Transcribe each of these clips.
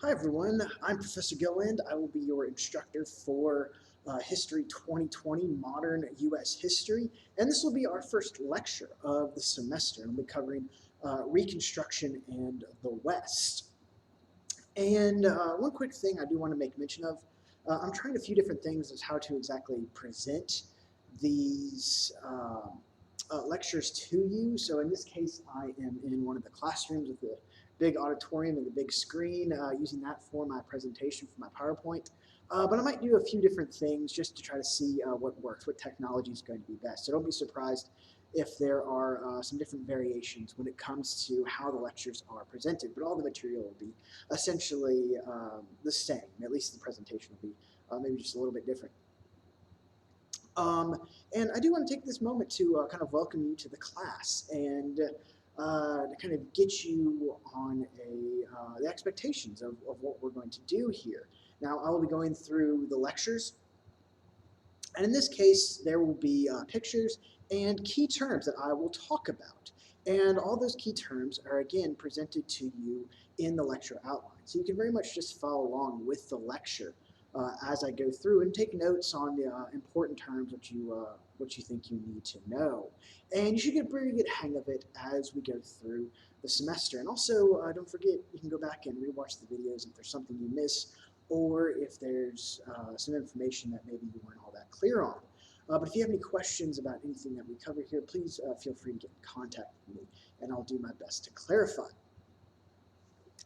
Hi everyone, I'm Professor Gilland. I will be your instructor for History 2020, Modern U.S. History, and this will be our first lecture of the semester. I'll be covering Reconstruction and the West. And one quick thing I do want to make mention of, I'm trying a few different things as how to exactly present these lectures to you. So in this case, I am in one of the classrooms with the big auditorium and the big screen, using that for my presentation for my PowerPoint. But I might do a few different things just to try to see what works, what technology is going to be best. So don't be surprised if there are some different variations when it comes to how the lectures are presented, but all the material will be essentially the same. At least the presentation will be maybe just a little bit different. Um, and I do want to take this moment to kind of welcome you to the class and to kind of get you on the expectations of what we're going to do here. Now, I will be going through the lectures, and in this case, there will be pictures and key terms that I will talk about. And all those key terms are again presented to you in the lecture outline. So you can very much just follow along with the lecture as I go through and take notes on the important terms what you think you need to know. And you should get a pretty good hang of it as we go through the semester. And also, don't forget, you can go back and rewatch the videos if there's something you miss or if there's some information that maybe you weren't all that clear on. But if you have any questions about anything that we cover here, please feel free to get in contact with me, and I'll do my best to clarify.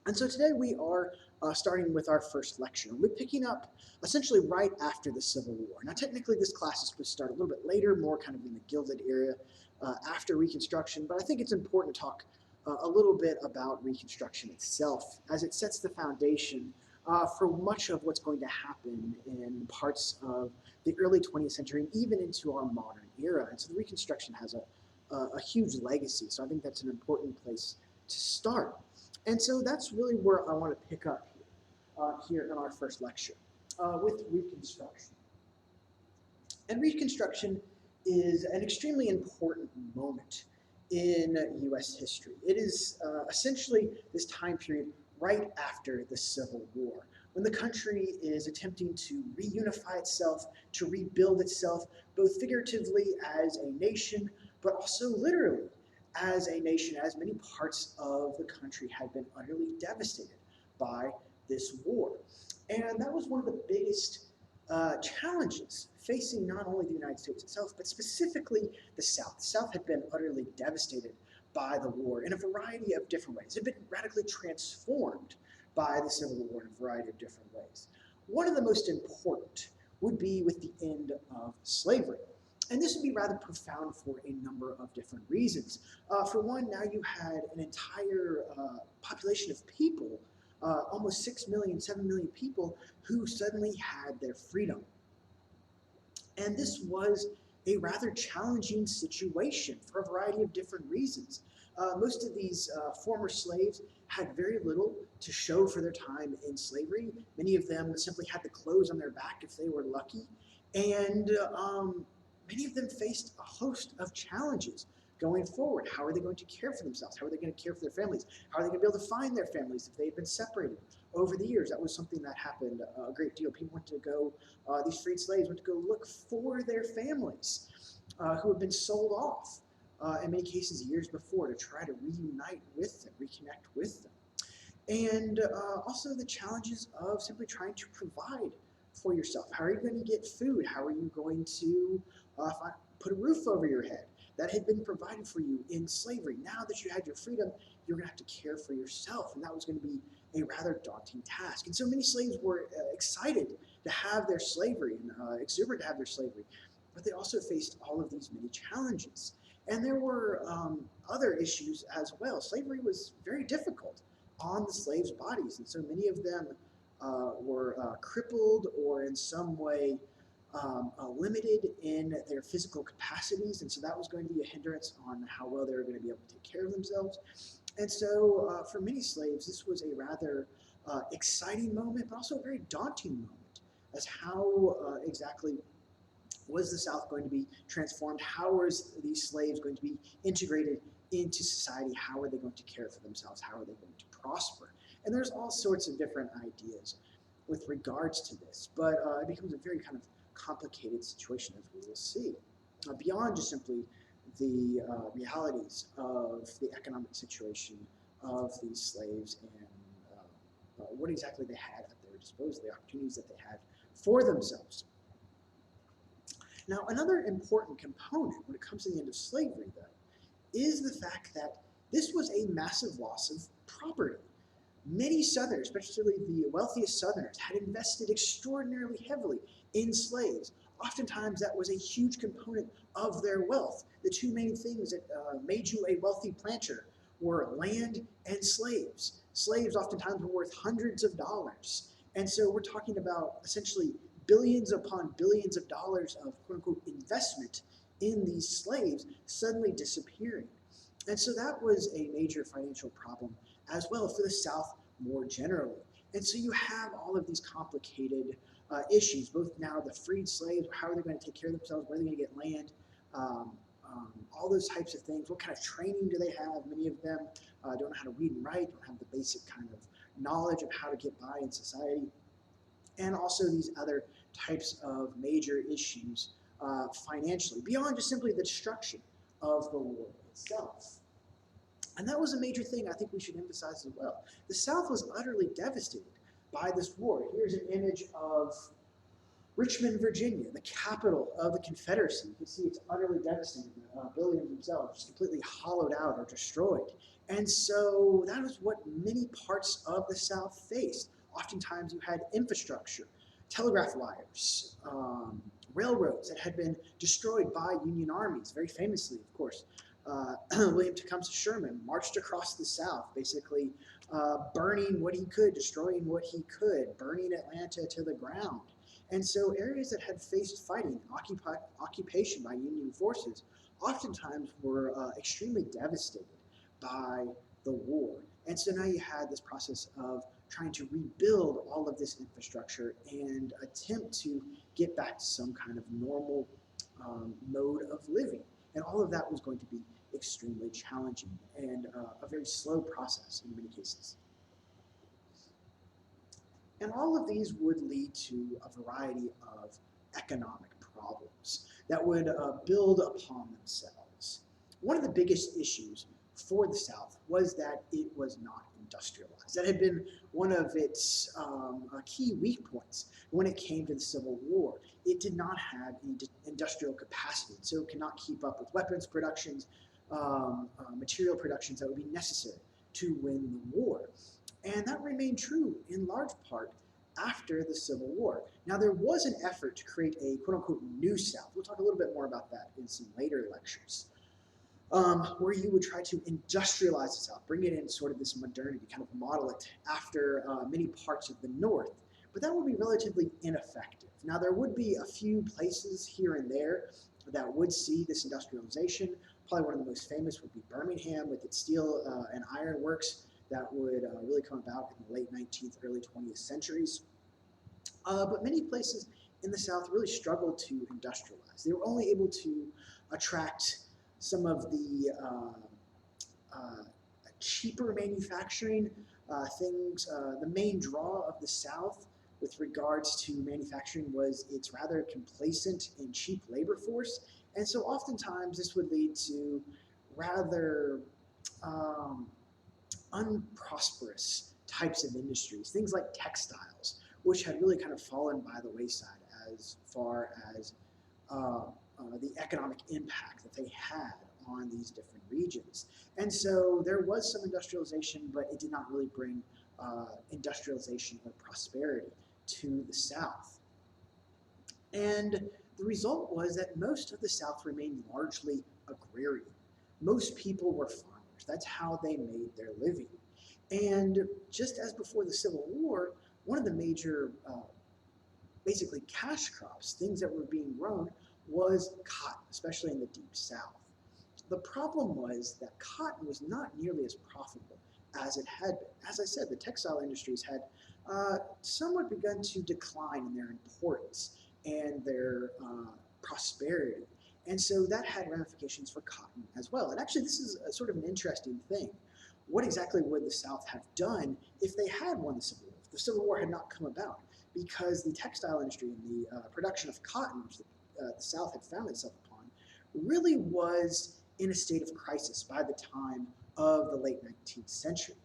And so today we are starting with our first lecture. We're picking up essentially right after the Civil War. Now, technically, this class is supposed to start a little bit later, more kind of in the Gilded Era after Reconstruction, but I think it's important to talk a little bit about Reconstruction itself, as it sets the foundation for much of what's going to happen in parts of the early 20th century and even into our modern era. And so the Reconstruction has a huge legacy. So I think that's an important place to start. And so that's really where I want to pick up here in our first lecture with Reconstruction. And Reconstruction is an extremely important moment in U.S. history. It is essentially this time period right after the Civil War, when the country is attempting to reunify itself, to rebuild itself, both figuratively as a nation, but also literally as a nation, as many parts of the country had been utterly devastated by this war. And that was one of the biggest challenges facing not only the United States itself, but specifically the South. The South had been utterly devastated by the war in a variety of different ways. It had been radically transformed by the Civil War in a variety of different ways. One of the most important would be with the end of slavery. And this would be rather profound for a number of different reasons. For one, now you had an entire population of people, almost 6 million, 7 million people, who suddenly had their freedom. And this was a rather challenging situation for a variety of different reasons. Most of these former slaves had very little to show for their time in slavery. Many of them simply had the clothes on their back if they were lucky. And many of them faced a host of challenges going forward. How are they going to care for themselves? How are they going to care for their families? How are they going to be able to find their families if they had been separated over the years? That was something that happened a great deal. People went to go, these freed slaves went to go look for their families who had been sold off in many cases years before to try to reunite with them, reconnect with them. And also the challenges of simply trying to provide for yourself. How are you going to get food? How are you going to put a roof over your head? That had been provided for you in slavery. Now that you had your freedom, you're going to have to care for yourself. And that was going to be a rather daunting task. And so many slaves were excited to have their slavery and exuberant to have their slavery. But they also faced all of these many challenges. And there were other issues as well. Slavery was very difficult on the slaves' bodies. And so many of them were crippled or in some way limited in their physical capacities. And so that was going to be a hindrance on how well they were going to be able to take care of themselves. And so for many slaves, this was a rather exciting moment, but also a very daunting moment as how exactly was the South going to be transformed? How was these slaves going to be integrated into society. How are they going to care for themselves? How are they going to prosper? And there's all sorts of different ideas with regards to this, but it becomes a very kind of complicated situation, as we will see, beyond just simply the realities of the economic situation of these slaves and what exactly they had at their disposal, the opportunities that they had for themselves. Now, another important component when it comes to the end of slavery, though, is the fact that this was a massive loss of property. Many Southerners, especially the wealthiest Southerners, had invested extraordinarily heavily in slaves. Oftentimes, that was a huge component of their wealth. The two main things that made you a wealthy planter were land and slaves. Slaves oftentimes were worth hundreds of dollars. And so we're talking about essentially billions upon billions of dollars of quote-unquote investment in these slaves suddenly disappearing. And so that was a major financial problem as well for the South more generally. And so you have all of these complicated issues, both now the freed slaves, how are they going to take care of themselves, where are they going to get land, all those types of things. What kind of training do they have? Many of them don't know how to read and write, don't have the basic kind of knowledge of how to get by in society. And also these other types of major issues financially, beyond just simply the destruction of the war itself. And that was a major thing I think we should emphasize as well. The South was utterly devastated by this war. Here's an image of Richmond, Virginia, the capital of the Confederacy. You can see it's utterly devastated. Buildings themselves just completely hollowed out or destroyed. And so that is what many parts of the South faced. Oftentimes you had infrastructure, telegraph wires, railroads that had been destroyed by Union armies, very famously, of course. William Tecumseh Sherman marched across the South, basically burning what he could, destroying what he could, burning Atlanta to the ground. And so areas that had faced fighting, occupation by Union forces, oftentimes were extremely devastated by the war. And so now you had this process of trying to rebuild all of this infrastructure and attempt to get back to some kind of normal mode of living. And all of that was going to be extremely challenging and a very slow process in many cases. And all of these would lead to a variety of economic problems that would build upon themselves. One of the biggest issues for the South was that it was not industrialized. That had been one of its key weak points when it came to the Civil War. It did not have any industrial capacity, so it could not keep up with weapons productions, material productions that would be necessary to win the war. And that remained true in large part after the Civil War. Now, there was an effort to create a quote-unquote new South. We'll talk a little bit more about that in some later lectures, where you would try to industrialize the South, bring it in sort of this modernity, kind of model it after many parts of the North. But that would be relatively ineffective. Now, there would be a few places here and there that would see this industrialization. Probably one of the most famous would be Birmingham with its steel and iron works that would really come about in the late 19th, early 20th centuries. But many places in the South really struggled to industrialize. They were only able to attract some of the cheaper manufacturing things. The main draw of the South with regards to manufacturing was its rather complacent and cheap labor force. And so oftentimes this would lead to rather unprosperous types of industries, things like textiles, which had really kind of fallen by the wayside as far as the economic impact that they had on these different regions. And so there was some industrialization, but it did not really bring industrialization or prosperity to the South. And the result was that most of the South remained largely agrarian. Most people were farmers. That's how they made their living. And just as before the Civil War, one of the major, basically cash crops, things that were being grown, was cotton, especially in the Deep South. The problem was that cotton was not nearly as profitable as it had been. As I said, the textile industries had somewhat begun to decline in their importance and their prosperity. And so that had ramifications for cotton as well. And actually, this is a sort of an interesting thing. What exactly would the South have done if they had won the Civil War, if the Civil War had not come about? Because the textile industry and the production of cotton, which the South had found itself upon, really was in a state of crisis by the time of the late 19th century.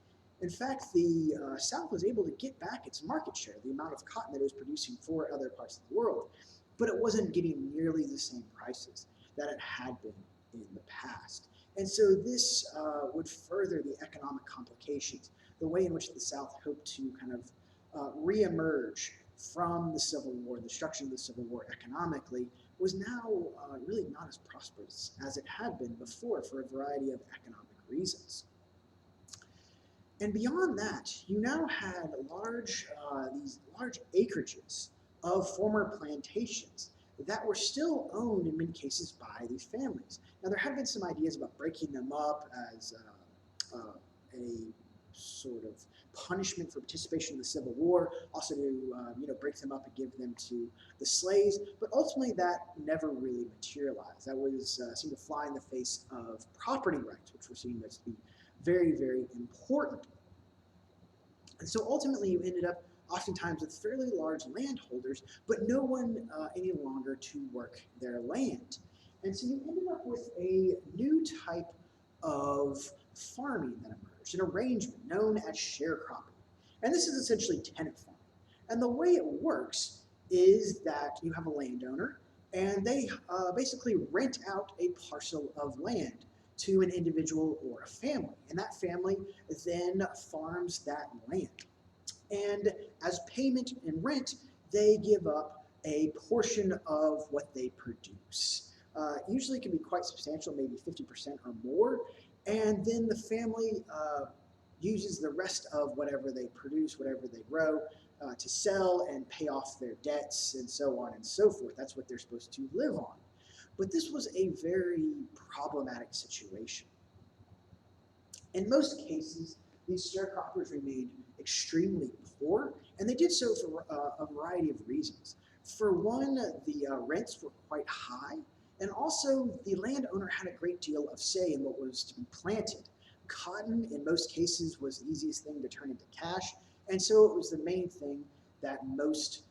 In fact, the South was able to get back its market share, the amount of cotton that it was producing for other parts of the world, but it wasn't getting nearly the same prices that it had been in the past. And so this would further the economic complications, the way in which the South hoped to kind of reemerge from the Civil War, the destruction of the Civil War economically, was now really not as prosperous as it had been before for a variety of economic reasons. And beyond that, you now had these large acreages of former plantations that were still owned in many cases by these families. Now, there have been some ideas about breaking them up as a sort of punishment for participation in the Civil War, also to break them up and give them to the slaves, but ultimately that never really materialized. That was seemed to fly in the face of property rights, which were seen as to be very, very important. And so ultimately you ended up oftentimes with fairly large landholders, but no one any longer to work their land. And so you ended up with a new type of farming that emerged, an arrangement known as sharecropping. And this is essentially tenant farming. And the way it works is that you have a landowner and they basically rent out a parcel of land to an individual or a family. And that family then farms that land. And as payment in rent, they give up a portion of what they produce. Usually it can be quite substantial, maybe 50% or more. And then the family uses the rest of whatever they produce, whatever they grow, to sell and pay off their debts and so on and so forth. That's what they're supposed to live on. But this was a very problematic situation. In most cases, these sharecroppers remained extremely poor, and they did so for a variety of reasons. For one, the rents were quite high, and also the landowner had a great deal of say in what was to be planted. Cotton, in most cases, was the easiest thing to turn into cash, and so it was the main thing that most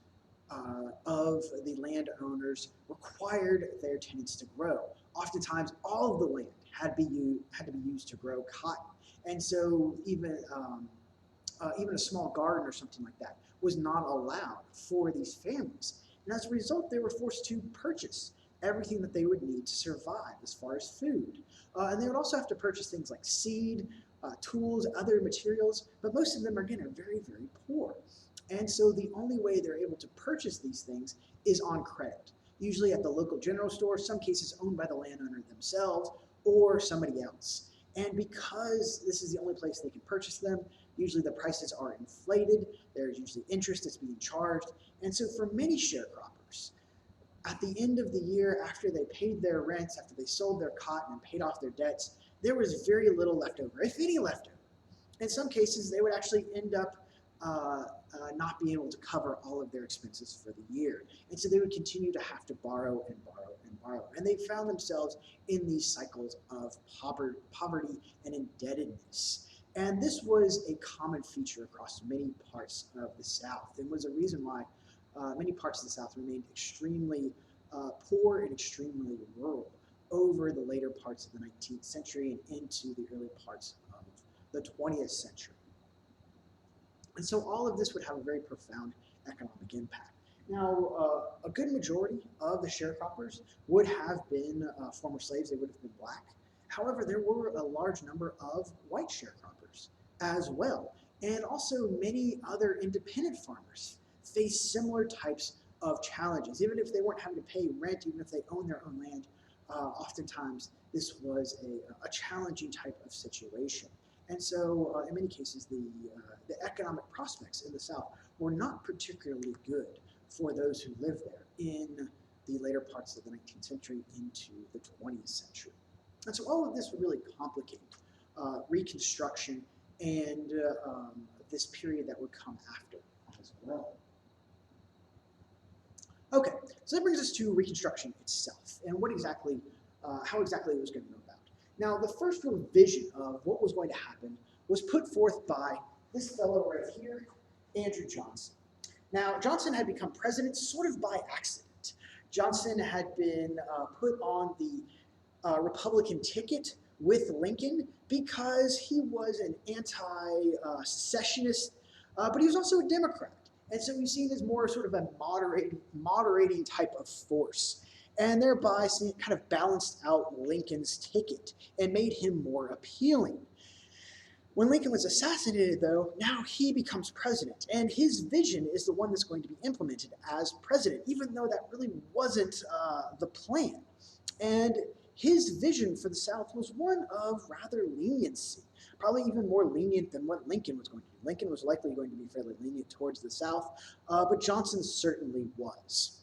of the landowners required their tenants to grow. Oftentimes, all of the land had to be used to grow cotton, and so even a small garden or something like that was not allowed for these families. And as a result, they were forced to purchase everything that they would need to survive as far as food. And they would also have to purchase things like seed, tools, other materials, but most of them, again, are very, very poor. And so the only way they're able to purchase these things is on credit, usually at the local general store, some cases owned by the landowner themselves or somebody else. And because this is the only place they can purchase them, usually the prices are inflated, there's usually interest that's being charged. And so for many sharecroppers, at the end of the year, after they paid their rents, after they sold their cotton and paid off their debts, there was very little left over, if any left over. In some cases, they would actually end up not being able to cover all of their expenses for the year. And so they would continue to have to borrow and borrow and borrow. And they found themselves in these cycles of poverty and indebtedness. And this was a common feature across many parts of the South and was a reason why many parts of the South remained extremely poor and extremely rural over the later parts of the 19th century and into the early parts of the 20th century. And so all of this would have a very profound economic impact. Now, a good majority of the sharecroppers would have been former slaves. They would have been black. However, there were a large number of white sharecroppers as well. And also many other independent farmers faced similar types of challenges. Even if they weren't having to pay rent, even if they owned their own land, oftentimes this was a challenging type of situation. And so in many cases, the economic prospects in the South were not particularly good for those who lived there in the later parts of the 19th century into the 20th century. And so all of this would really complicate Reconstruction and this period that would come after as well. Okay, so that brings us to Reconstruction itself and how exactly it was going to go about. Now, the first real vision of what was going to happen was put forth by this fellow right here, Andrew Johnson. Now, Johnson had become president sort of by accident. Johnson had been put on the Republican ticket with Lincoln because he was an anti-secessionist, but he was also a Democrat. And so he's seen as more sort of a moderating type of force. And thereby kind of balanced out Lincoln's ticket and made him more appealing. When Lincoln was assassinated, though, now he becomes president, and his vision is the one that's going to be implemented as president, even though that really wasn't the plan. And his vision for the South was one of rather leniency, probably even more lenient than what Lincoln was going to do. Lincoln was likely going to be fairly lenient towards the South, but Johnson certainly was.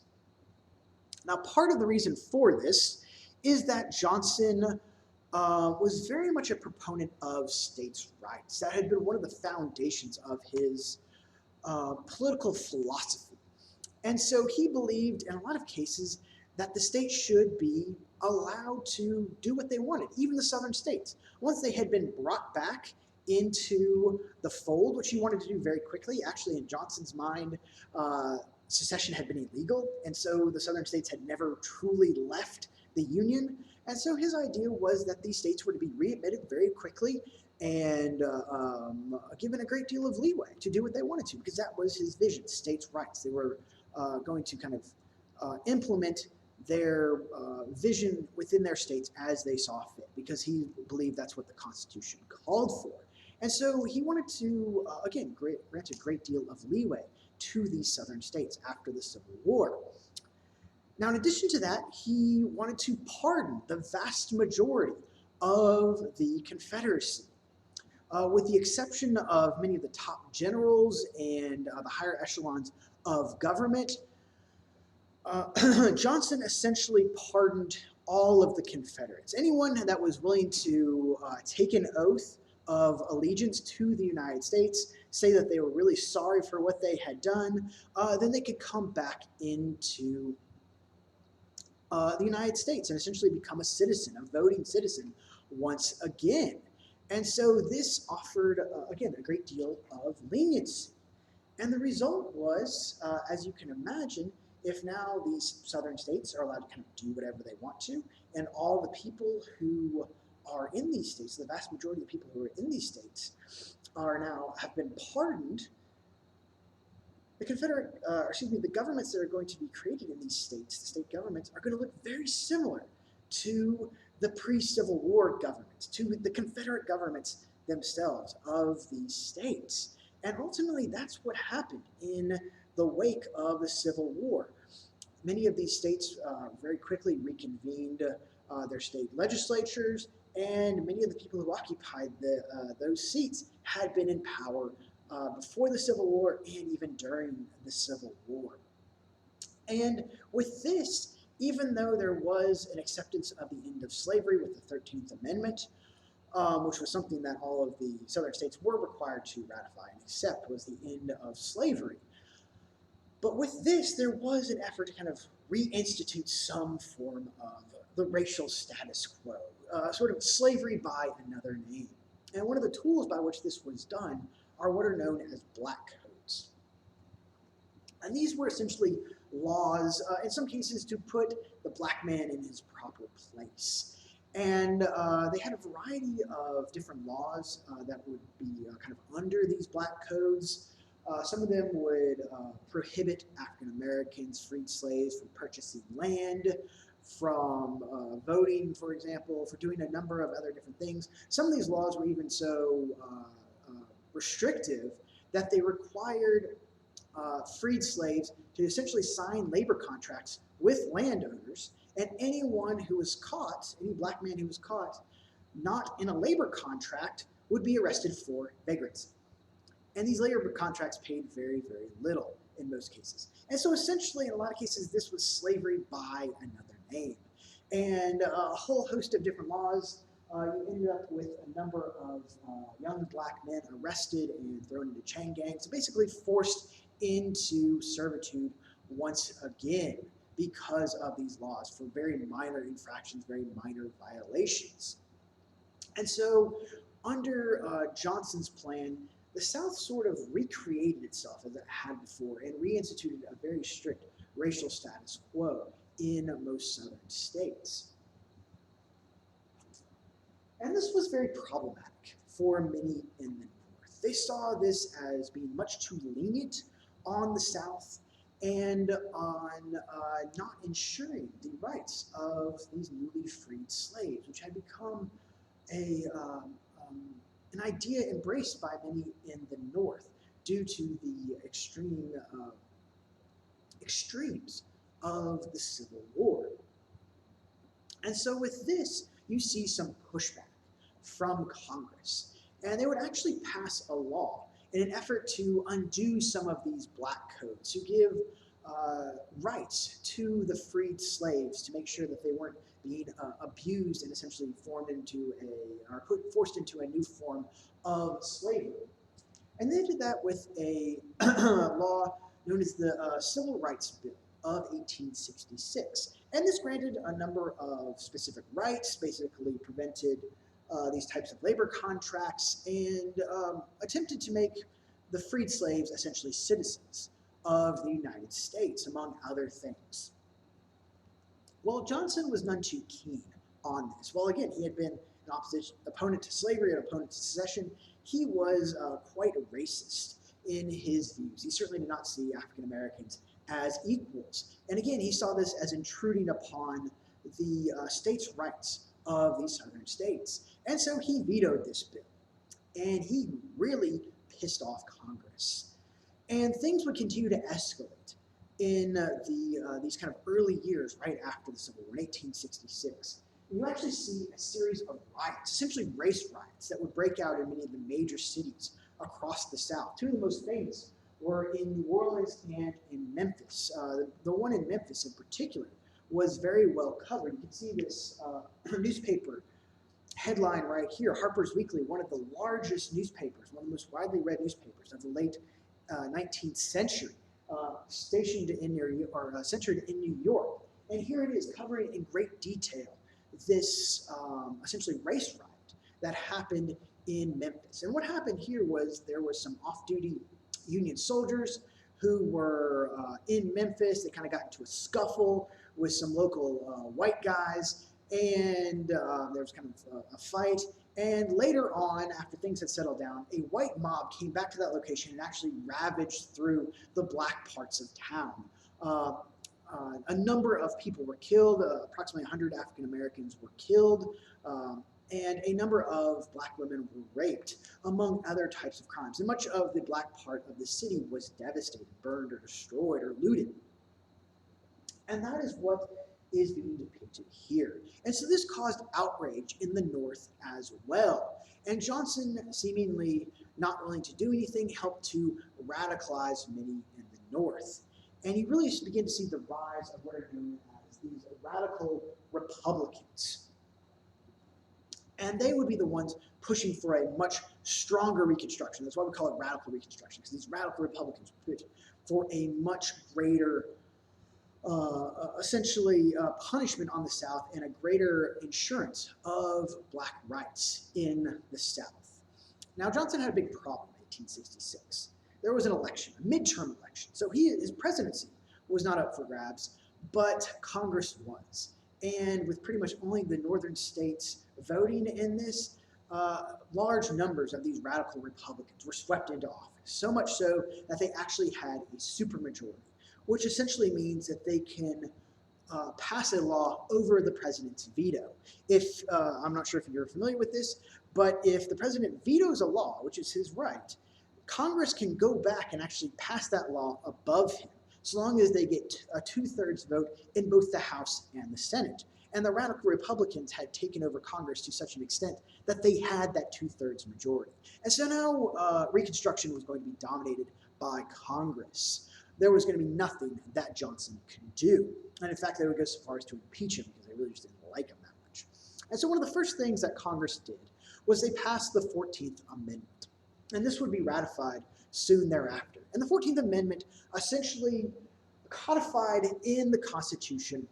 Now, part of the reason for this is that Johnson was very much a proponent of states' rights. That had been one of the foundations of his political philosophy. And so he believed, in a lot of cases, that the states should be allowed to do what they wanted, even the southern states. Once they had been brought back into the fold, which he wanted to do very quickly, actually in Johnson's mind, secession had been illegal, and so the southern states had never truly left the Union. And so his idea was that these states were to be readmitted very quickly and given a great deal of leeway to do what they wanted to, because that was his vision, states' rights. They were going to kind of implement their vision within their states as they saw fit, because he believed that's what the Constitution called for. And so he wanted to, again, grant a great deal of leeway to these southern states after the Civil War. Now, in addition to that, he wanted to pardon the vast majority of the Confederacy, with the exception of many of the top generals and the higher echelons of government. Johnson essentially pardoned all of the Confederates. Anyone that was willing to take an oath of allegiance to the United States, say that they were really sorry for what they had done, then they could come back into the United States and essentially become a citizen, a voting citizen once again. And so this offered, again, a great deal of leniency. And the result was, as you can imagine, if now these southern states are allowed to kind of do whatever they want to, and all the people who are in these states, the vast majority of the people who are in these states have been pardoned, the governments that are going to be created in these states, the state governments, are going to look very similar to the pre-Civil War governments, to the Confederate governments themselves of these states. And ultimately, that's what happened in the wake of the Civil War. Many of these states very quickly reconvened their state legislatures, and many of the people who occupied those seats had been in power before the Civil War and even during the Civil War. And with this, even though there was an acceptance of the end of slavery with the 13th Amendment, which was something that all of the southern states were required to ratify and accept, was the end of slavery. But with this, there was an effort to kind of reinstitute some form of the racial status quo, sort of slavery by another name. And one of the tools by which this was done are what are known as black codes. And these were essentially laws, in some cases, to put the black man in his proper place. And they had a variety of different laws that would be kind of under these black codes. Some of them would prohibit African Americans, freed slaves, from purchasing land, from voting, for example, for doing a number of other different things. Some of these laws were even so restrictive that they required freed slaves to essentially sign labor contracts with landowners, and anyone who was caught, any black man who was caught not in a labor contract, would be arrested for vagrancy. And these labor contracts paid very, very little in most cases. And so essentially, in a lot of cases, this was slavery by another name. And a whole host of different laws. You ended up with a number of young black men arrested and thrown into chain gangs, basically forced into servitude once again because of these laws for very minor infractions, very minor violations. And so under Johnson's plan, the South sort of recreated itself as it had before and reinstituted a very strict racial status quo in most southern states. And this was very problematic for many in the North. They saw this as being much too lenient on the South and on not ensuring the rights of these newly freed slaves, which had become an idea embraced by many in the North due to the extremes of the Civil War. And so with this, you see some pushback from Congress. And they would actually pass a law in an effort to undo some of these black codes, to give rights to the freed slaves to make sure that they weren't being abused and essentially forced into a new form of slavery. And they did that with a law known as the Civil Rights Bill of 1866. And this granted a number of specific rights, basically prevented these types of labor contracts, and attempted to make the freed slaves essentially citizens of the United States, among other things. Well, Johnson was none too keen on this. Well, again, he had been an opponent to slavery, an opponent to secession. He was quite a racist in his views. He certainly did not see African Americans as equals. And again, he saw this as intruding upon the states' rights of these southern states. And so he vetoed this bill. And he really pissed off Congress. And things would continue to escalate in these kind of early years right after the Civil War in 1866. And you actually see a series of riots, essentially race riots, that would break out in many of the major cities across the South. Two of the most famous were in New Orleans and in Memphis. The one in Memphis in particular was very well covered. You can see this newspaper headline right here, Harper's Weekly, one of the largest newspapers, one of the most widely read newspapers of the late 19th century, centered in New York. And here it is, covering in great detail this essentially race riot that happened in Memphis. And what happened here was there was some off-duty Union soldiers who were in Memphis. They kind of got into a scuffle with some local white guys, and there was kind of a fight. And later on, after things had settled down, a white mob came back to that location and actually ravaged through the black parts of town. A number of people were killed, approximately 100 African Americans were killed, and a number of black women were raped, among other types of crimes. And much of the black part of the city was devastated, burned, or destroyed, or looted. And that is what is being depicted here. And so this caused outrage in the North as well. And Johnson, seemingly not willing to do anything, helped to radicalize many in the North. And you really begin to see the rise of what are known as these radical Republicans. And they would be the ones pushing for a much stronger Reconstruction. That's why we call it radical Reconstruction, because these radical Republicans push for a much greater punishment on the South and a greater insurance of black rights in the South. Now, Johnson had a big problem in 1866. There was an election, a midterm election. So his presidency was not up for grabs, but Congress was. And with pretty much only the northern states voting in this, large numbers of these radical Republicans were swept into office, so much so that they actually had a supermajority, which essentially means that they can pass a law over the president's veto. I'm not sure if you're familiar with this, but if the president vetoes a law, which is his right, Congress can go back and actually pass that law above him, so long as they get a 2/3 vote in both the House and the Senate. And the radical Republicans had taken over Congress to such an extent that they had that 2/3 majority. And so now Reconstruction was going to be dominated by Congress. There was going to be nothing that Johnson could do. And in fact, they would go so far as to impeach him because they really just didn't like him that much. And so one of the first things that Congress did was they passed the 14th Amendment. And this would be ratified soon thereafter. And the 14th Amendment essentially codified in the Constitution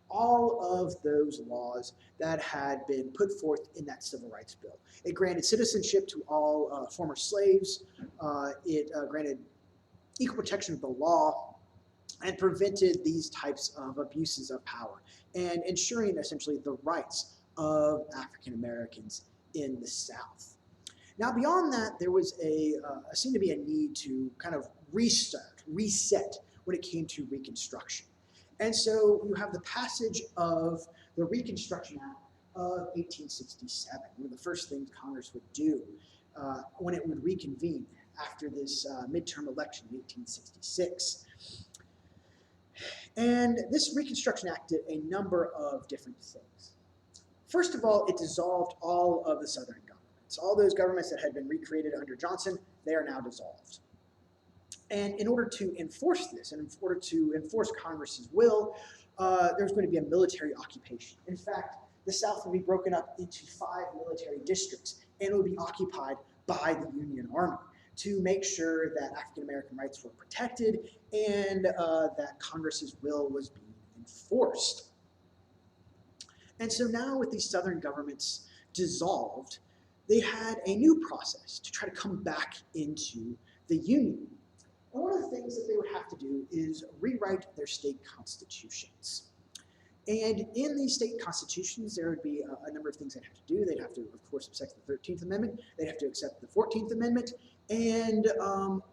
all of those laws that had been put forth in that Civil Rights Bill. It granted citizenship to all former slaves. It granted equal protection of the law and prevented these types of abuses of power and ensuring essentially the rights of African Americans in the South. Now, beyond that, there was seemed to be a need to kind of reset when it came to Reconstruction. And so you have the passage of the Reconstruction Act of 1867, one of the first things Congress would do when it would reconvene after this midterm election in 1866. And this Reconstruction Act did a number of different things. First of all, it dissolved all of the Southern governments. All those governments that had been recreated under Johnson, they are now dissolved. And in order to enforce this, and in order to enforce Congress's will, there's going to be a military occupation. In fact, the South would be broken up into 5 military districts, and it would be occupied by the Union Army to make sure that African American rights were protected and that Congress's will was being enforced. And so now with these Southern governments dissolved, they had a new process to try to come back into the Union. And one of the things that they would have to do is rewrite their state constitutions. And in these state constitutions, there would be a number of things they'd have to do. They'd have to, of course, accept the 13th Amendment. They'd have to accept the 14th Amendment. And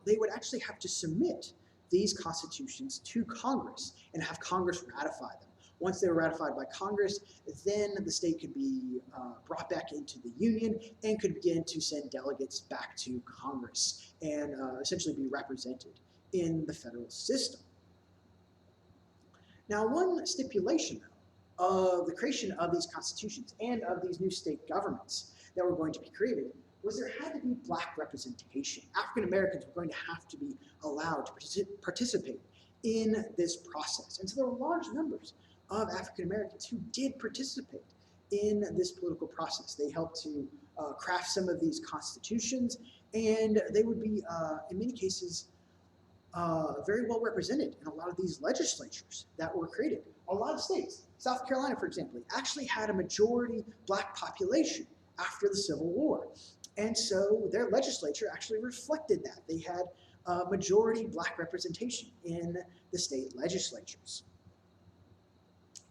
they would actually have to submit these constitutions to Congress and have Congress ratify them. Once they were ratified by Congress, then the state could be brought back into the Union and could begin to send delegates back to Congress and essentially be represented in the federal system. Now, one stipulation, though, of the creation of these constitutions and of these new state governments that were going to be created was there had to be black representation. African Americans were going to have to be allowed to participate in this process. And so there were large numbers of African Americans who did participate in this political process. They helped to craft some of these constitutions, and they would be, in many cases, very well represented in a lot of these legislatures that were created. A lot of states, South Carolina, for example, actually had a majority black population after the Civil War. And so their legislature actually reflected that. They had majority black representation in the state legislatures.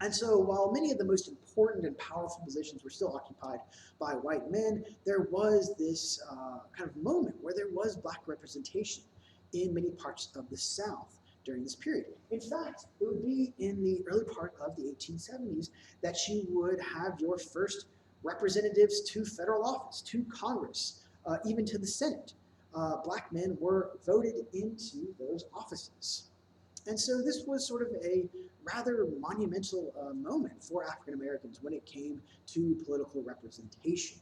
And so while many of the most important and powerful positions were still occupied by white men, there was this kind of moment where there was black representation in many parts of the South during this period. In fact, it would be in the early part of the 1870s that you would have your first representatives to federal office, to Congress, even to the Senate. Black men were voted into those offices. And so this was sort of a rather monumental moment for African Americans when it came to political representation.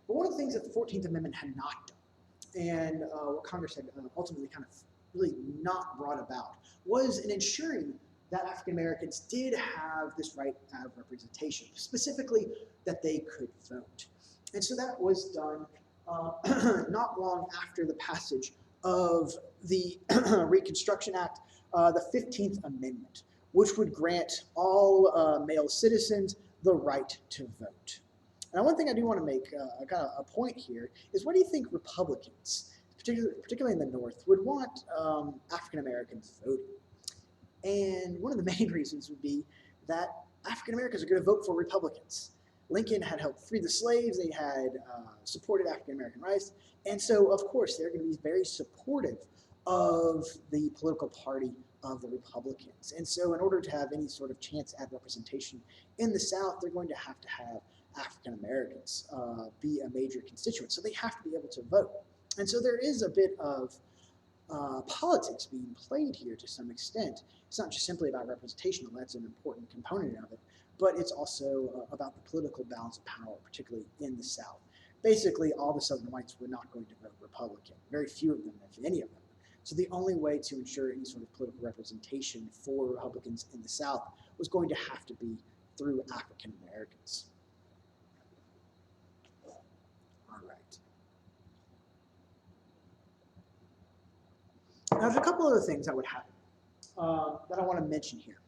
But one of the things that the 14th Amendment had not done, and what Congress had ultimately kind of really not brought about, was in ensuring that African Americans did have this right of representation, specifically that they could vote. And so that was done not long after the passage of the Reconstruction Act, the 15th Amendment, which would grant all male citizens the right to vote. Now, one thing I do want to make kind of a point here is, what do you think Republicans, particularly in the North, would want African Americans voting? And one of the main reasons would be that African Americans are going to vote for Republicans. Lincoln had helped free the slaves, they had supported African American rights, and so of course they're going to be very supportive of the political party of the Republicans. And so in order to have any sort of chance at representation in the South, they're going to have African Americans be a major constituent. So they have to be able to vote. And so there is a bit of politics being played here to some extent. It's not just simply about representation, although that's an important component of it, but it's also about the political balance of power, particularly in the South. Basically, all the Southern whites were not going to vote Republican. Very few of them, if any of them. So the only way to ensure any sort of political representation for Republicans in the South was going to have to be through African Americans. All right. Now, there's a couple other things that would happen that I want to mention here.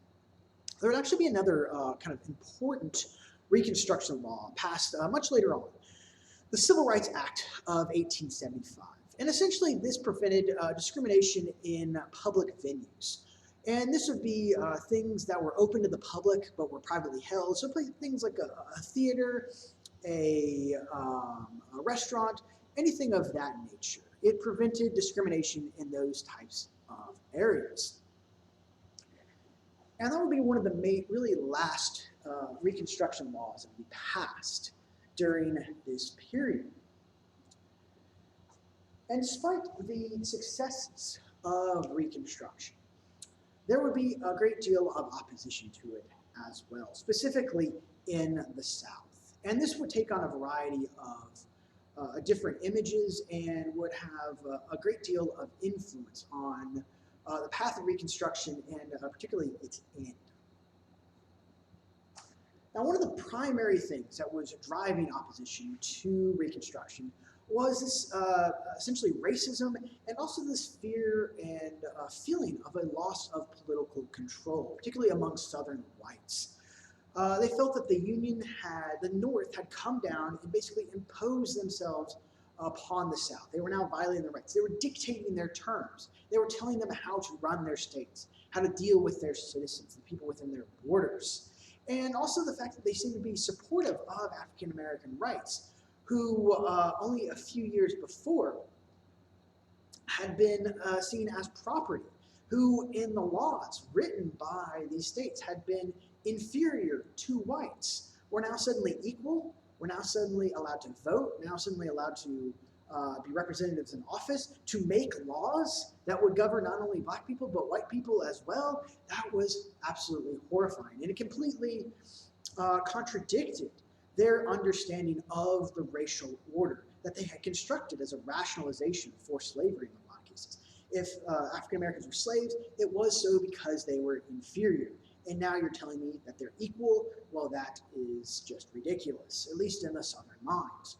There would actually be another kind of important Reconstruction law passed much later on, the Civil Rights Act of 1875. And essentially, this prevented discrimination in public venues. And this would be things that were open to the public but were privately held. So things like a theater, a restaurant, anything of that nature. It prevented discrimination in those types of areas. And that would be one of the really last Reconstruction laws that would be passed during this period. And despite the successes of Reconstruction, there would be a great deal of opposition to it as well, specifically in the South. And this would take on a variety of different images and would have a great deal of influence on the path of Reconstruction and particularly its end. Now, one of the primary things that was driving opposition to Reconstruction was this essentially racism and also this fear and feeling of a loss of political control, particularly among Southern whites. They felt that the North had come down and basically imposed themselves upon the South. They were now violating their rights. They were dictating their terms. They were telling them how to run their states, how to deal with their citizens, the people within their borders. And also the fact that they seemed to be supportive of African American rights, who only a few years before had been seen as property, who in the laws written by these states had been inferior to whites, were now suddenly equal, were now suddenly allowed to vote, now suddenly allowed to be representatives in office, to make laws that would govern not only black people but white people as well. That was absolutely horrifying, and it completely contradicted their understanding of the racial order that they had constructed as a rationalization for slavery in a lot of cases. If African Americans were slaves, it was so because they were inferior. And now you're telling me that they're equal? Well, that is just ridiculous, at least in the Southern minds.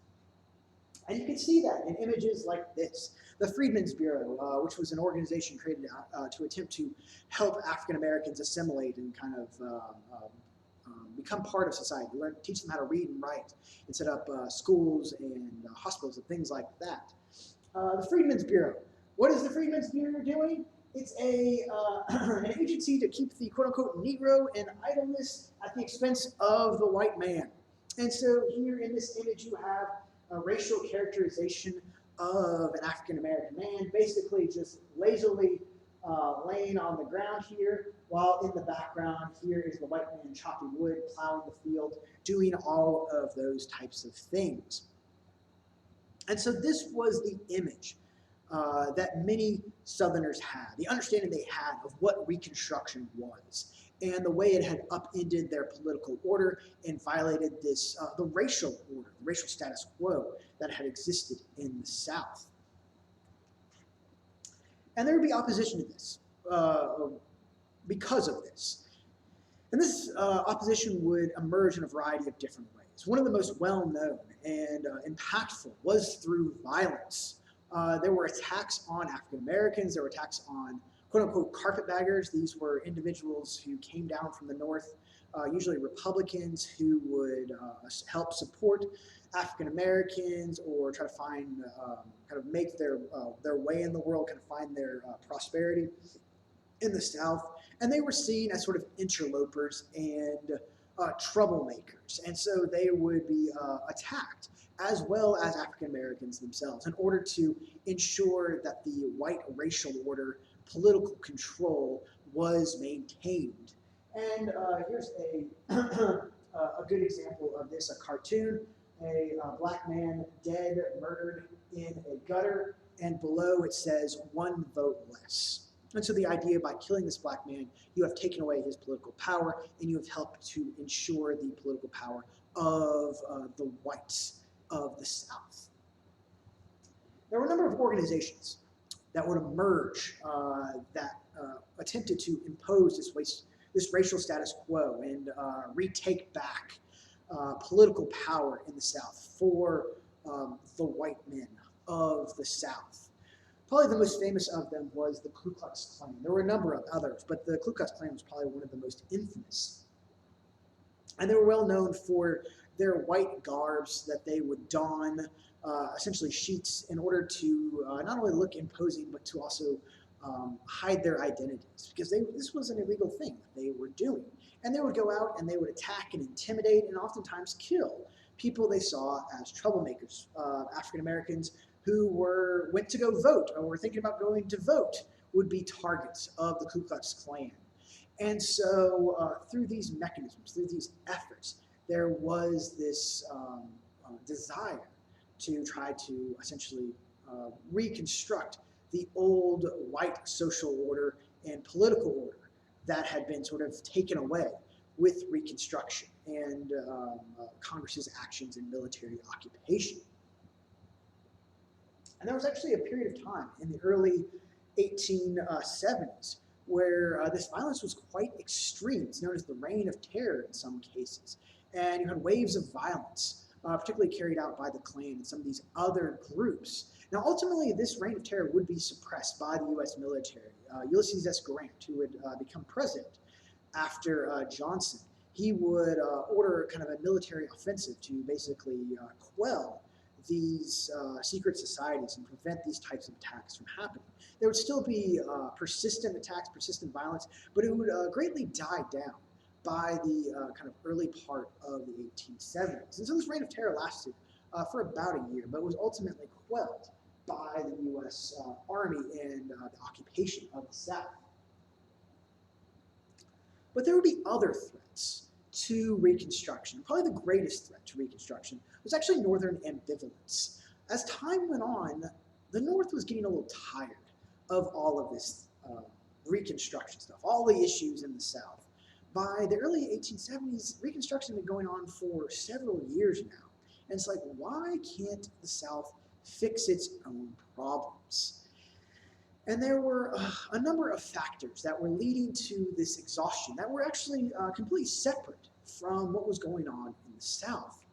And you can see that in images like this. The Freedmen's Bureau, which was an organization created to attempt to help African Americans assimilate and kind of become part of society, teach them how to read and write, and set up schools and hospitals and things like that. The Freedmen's Bureau. What is the Freedmen's Bureau doing? It's an agency to keep the quote-unquote Negro in idleness at the expense of the white man. And so here in this image you have a racial characterization of an African-American man, basically just lazily laying on the ground here, while in the background here is the white man chopping wood, plowing the field, doing all of those types of things. And so this was the image that many Southerners had, the understanding they had of what Reconstruction was, and the way it had upended their political order and violated this the racial order, the racial status quo that had existed in the South. And there would be opposition to this because of this. And this opposition would emerge in a variety of different ways. One of the most well-known and impactful was through violence. There were attacks on African Americans. There were attacks on quote-unquote carpetbaggers. These were individuals who came down from the North, usually Republicans, who would help support African Americans or try to find, kind of make their way in the world, kind of find their prosperity in the South. And they were seen as sort of interlopers and troublemakers. And so they would be attacked, as well as African Americans themselves, in order to ensure that the white racial order, political control, was maintained. And here's a good example of this, a cartoon, a black man dead, murdered in a gutter, and below it says, "One vote less." And so the idea, by killing this black man, you have taken away his political power, and you have helped to ensure the political power of the whites of the South. There were a number of organizations that would emerge that attempted to impose this racial status quo and retake back political power in the South for the white men of the South. Probably the most famous of them was the Ku Klux Klan. There were a number of others, but the Ku Klux Klan was probably one of the most infamous. And they were well known for their white garbs that they would don, essentially sheets, in order to not only look imposing, but to also hide their identities, because this was an illegal thing that they were doing. And they would go out and they would attack and intimidate and oftentimes kill people they saw as troublemakers. African Americans who went to go vote or were thinking about going to vote would be targets of the Ku Klux Klan. And so through these mechanisms, through these efforts, there was this desire to try to essentially reconstruct the old white social order and political order that had been sort of taken away with Reconstruction and Congress's actions in military occupation. And there was actually a period of time in the early 1870s where this violence was quite extreme. It's known as the Reign of Terror in some cases. And you had waves of violence, particularly carried out by the Klan and some of these other groups. Now, ultimately, this Reign of Terror would be suppressed by the U.S. military. Ulysses S. Grant, who would become president after Johnson, he would order kind of a military offensive to basically quell these secret societies and prevent these types of attacks from happening. There would still be persistent attacks, persistent violence, but it would greatly die down by the kind of early part of the 1870s. And so this Reign of Terror lasted for about a year, but was ultimately quelled by the U.S. Army and the occupation of the South. But there would be other threats to Reconstruction. Probably the greatest threat to Reconstruction was actually Northern ambivalence. As time went on, the North was getting a little tired of all of this Reconstruction stuff, all the issues in the South. By the early 1870s, Reconstruction had been going on for several years now. And it's like, why can't the South fix its own problems? And there were a number of factors that were leading to this exhaustion that were actually completely separate from what was going on in the South.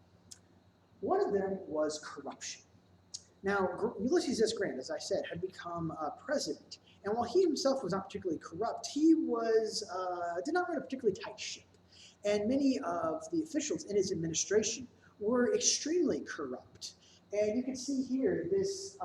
One of them was corruption. Now, Ulysses S. Grant, as I said, had become president. And while he himself was not particularly corrupt, he did not run a particularly tight ship. And many of the officials in his administration were extremely corrupt. And you can see here this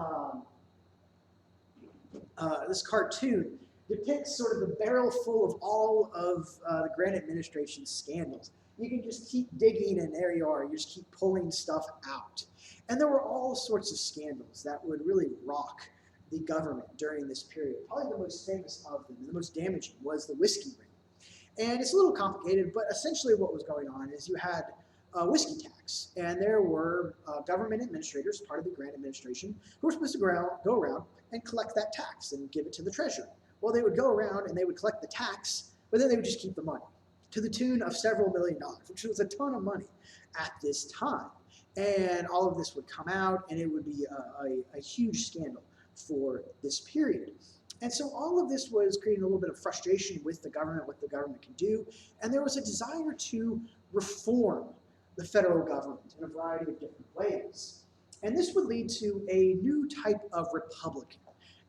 cartoon depicts sort of the barrel full of all of the Grant administration's scandals. You can just keep digging, and there you are. You just keep pulling stuff out. And there were all sorts of scandals that would really rock the government during this period. Probably the most famous of them, and the most damaging, was the whiskey ring. And it's a little complicated, but essentially what was going on is you had a whiskey tax, and there were government administrators, part of the Grant administration, who were supposed to go around and collect that tax and give it to the treasury. Well, they would go around and they would collect the tax, but then they would just keep the money, to the tune of several $1 million, which was a ton of money at this time. And all of this would come out, and it would be a huge scandal for this period. And so all of this was creating a little bit of frustration with the government, what the government can do, and there was a desire to reform the federal government in a variety of different ways. And this would lead to a new type of Republican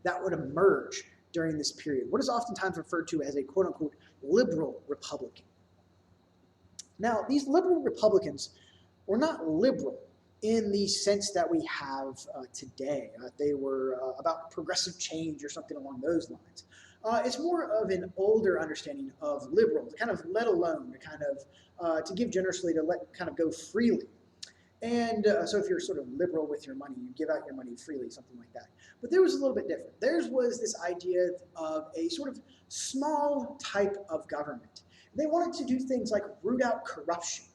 that would emerge during this period, what is oftentimes referred to as a quote-unquote liberal Republican. Now, these liberal Republicans were not liberal in the sense that we have today. They were about progressive change or something along those lines. It's more of an older understanding of liberal, to kind of let alone, to kind of to give generously, to let kind of go freely. And so if you're sort of liberal with your money, you give out your money freely, something like that. But theirs was a little bit different. Theirs was this idea of a sort of small type of government. They wanted to do things like root out corruption.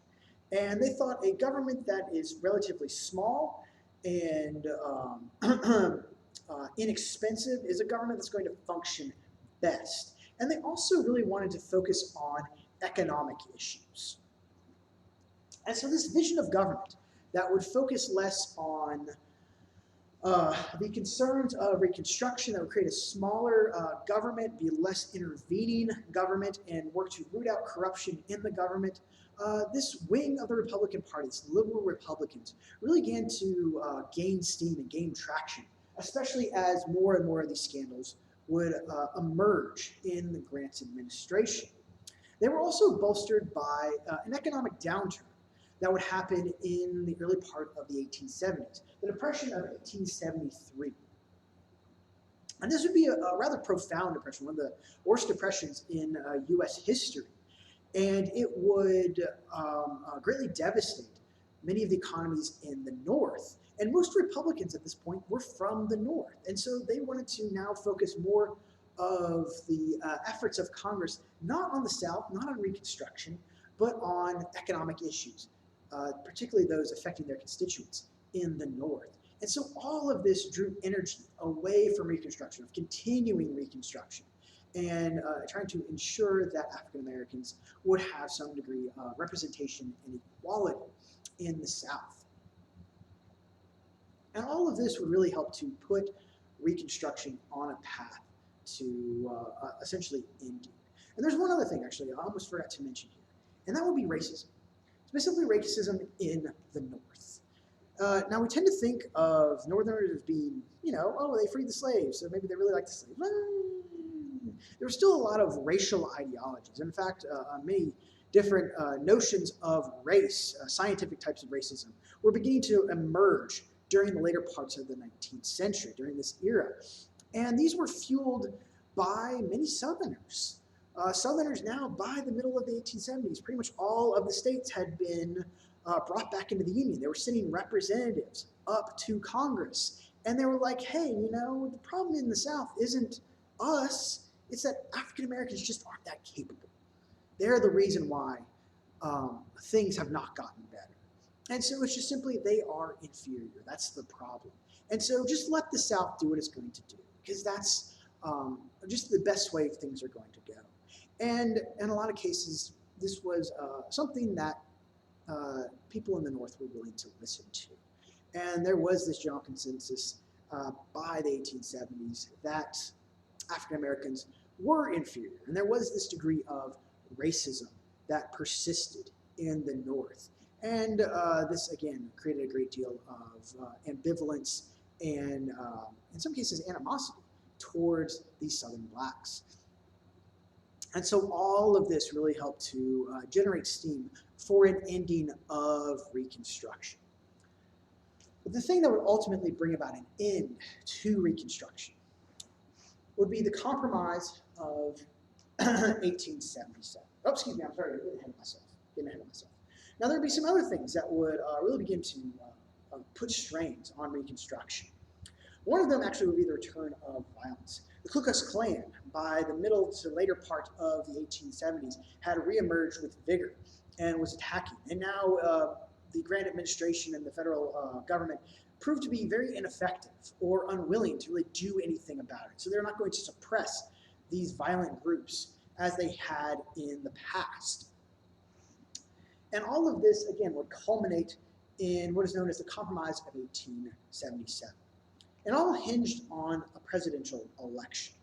And they thought a government that is relatively small and inexpensive is a government that's going to function best. And they also really wanted to focus on economic issues. And so this vision of government that would focus less on the concerns of Reconstruction, that would create a smaller government, be less intervening government, and work to root out corruption in the government. This wing of the Republican Party, this liberal Republicans, really began to gain steam and gain traction especially as more and more of these scandals would emerge in the Grant administration. They were also bolstered by an economic downturn that would happen in the early part of the 1870s, the Depression of 1873. And this would be a rather profound depression, one of the worst depressions in U.S. history. And it would greatly devastate many of the economies in the North. And most Republicans at this point were from the North. And so they wanted to now focus more of the efforts of Congress, not on the South, not on Reconstruction, but on economic issues, particularly those affecting their constituents in the North. And so all of this drew energy away from Reconstruction, of continuing Reconstruction, and trying to ensure that African Americans would have some degree of representation and equality in the South. And all of this would really help to put Reconstruction on a path to essentially ending. And there's one other thing, actually, I almost forgot to mention here, and that would be racism, specifically racism in the North. Now, we tend to think of Northerners as being, oh, they freed the slaves, so maybe they really like the slaves. There were still a lot of racial ideologies. In fact, many different notions of race, scientific types of racism, were beginning to emerge during the later parts of the 19th century, during this era. And these were fueled by many Southerners. Southerners now, by the middle of the 1870s, pretty much all of the states had been brought back into the Union. They were sending representatives up to Congress. And they were like, hey, the problem in the South isn't us, it's that African Americans just aren't that capable. They're the reason why things have not gotten better. And so it's just simply they are inferior. That's the problem. And so just let the South do what it's going to do, because that's just the best way things are going to go. And in a lot of cases, this was something that people in the North were willing to listen to. And there was this general consensus by the 1870s that African Americans were inferior. And there was this degree of racism that persisted in the North. And this, again, created a great deal of ambivalence and, in some cases, animosity towards these Southern blacks. And so all of this really helped to generate steam for an ending of Reconstruction. But the thing that would ultimately bring about an end to Reconstruction would be the Compromise of 1877. Oh, excuse me, I'm sorry, I'm getting ahead of myself. Now, there would be some other things that would really begin to put strains on Reconstruction. One of them actually would be the return of violence. The Ku Klux Klan, by the middle to later part of the 1870s, had reemerged with vigor and was attacking. And now the Grant administration and the federal government proved to be very ineffective or unwilling to really do anything about it. So they're not going to suppress these violent groups as they had in the past. And all of this, again, would culminate in what is known as the Compromise of 1877. And all hinged on a presidential election.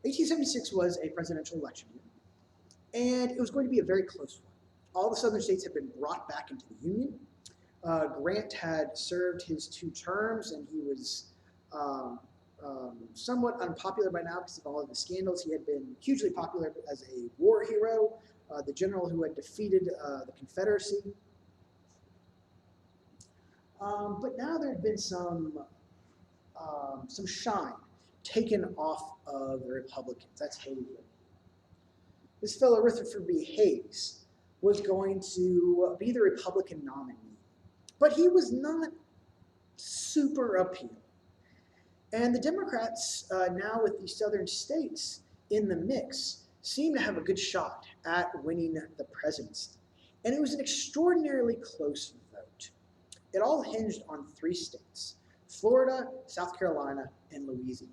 1876 was a presidential election year, and it was going to be a very close one. All the southern states had been brought back into the Union. Grant had served his 2 terms, and he was somewhat unpopular by now because of all of the scandals. He had been hugely popular as a war hero, the general who had defeated the Confederacy. But now there had been some shine taken off of the Republicans. That's Hayes. This fellow, Rutherford B. Hayes, was going to be the Republican nominee. But he was not super appealing. And the Democrats, now with the southern states in the mix, seemed to have a good shot at winning the presidency. And it was an extraordinarily close vote. It all hinged on 3 states: Florida, South Carolina, and Louisiana.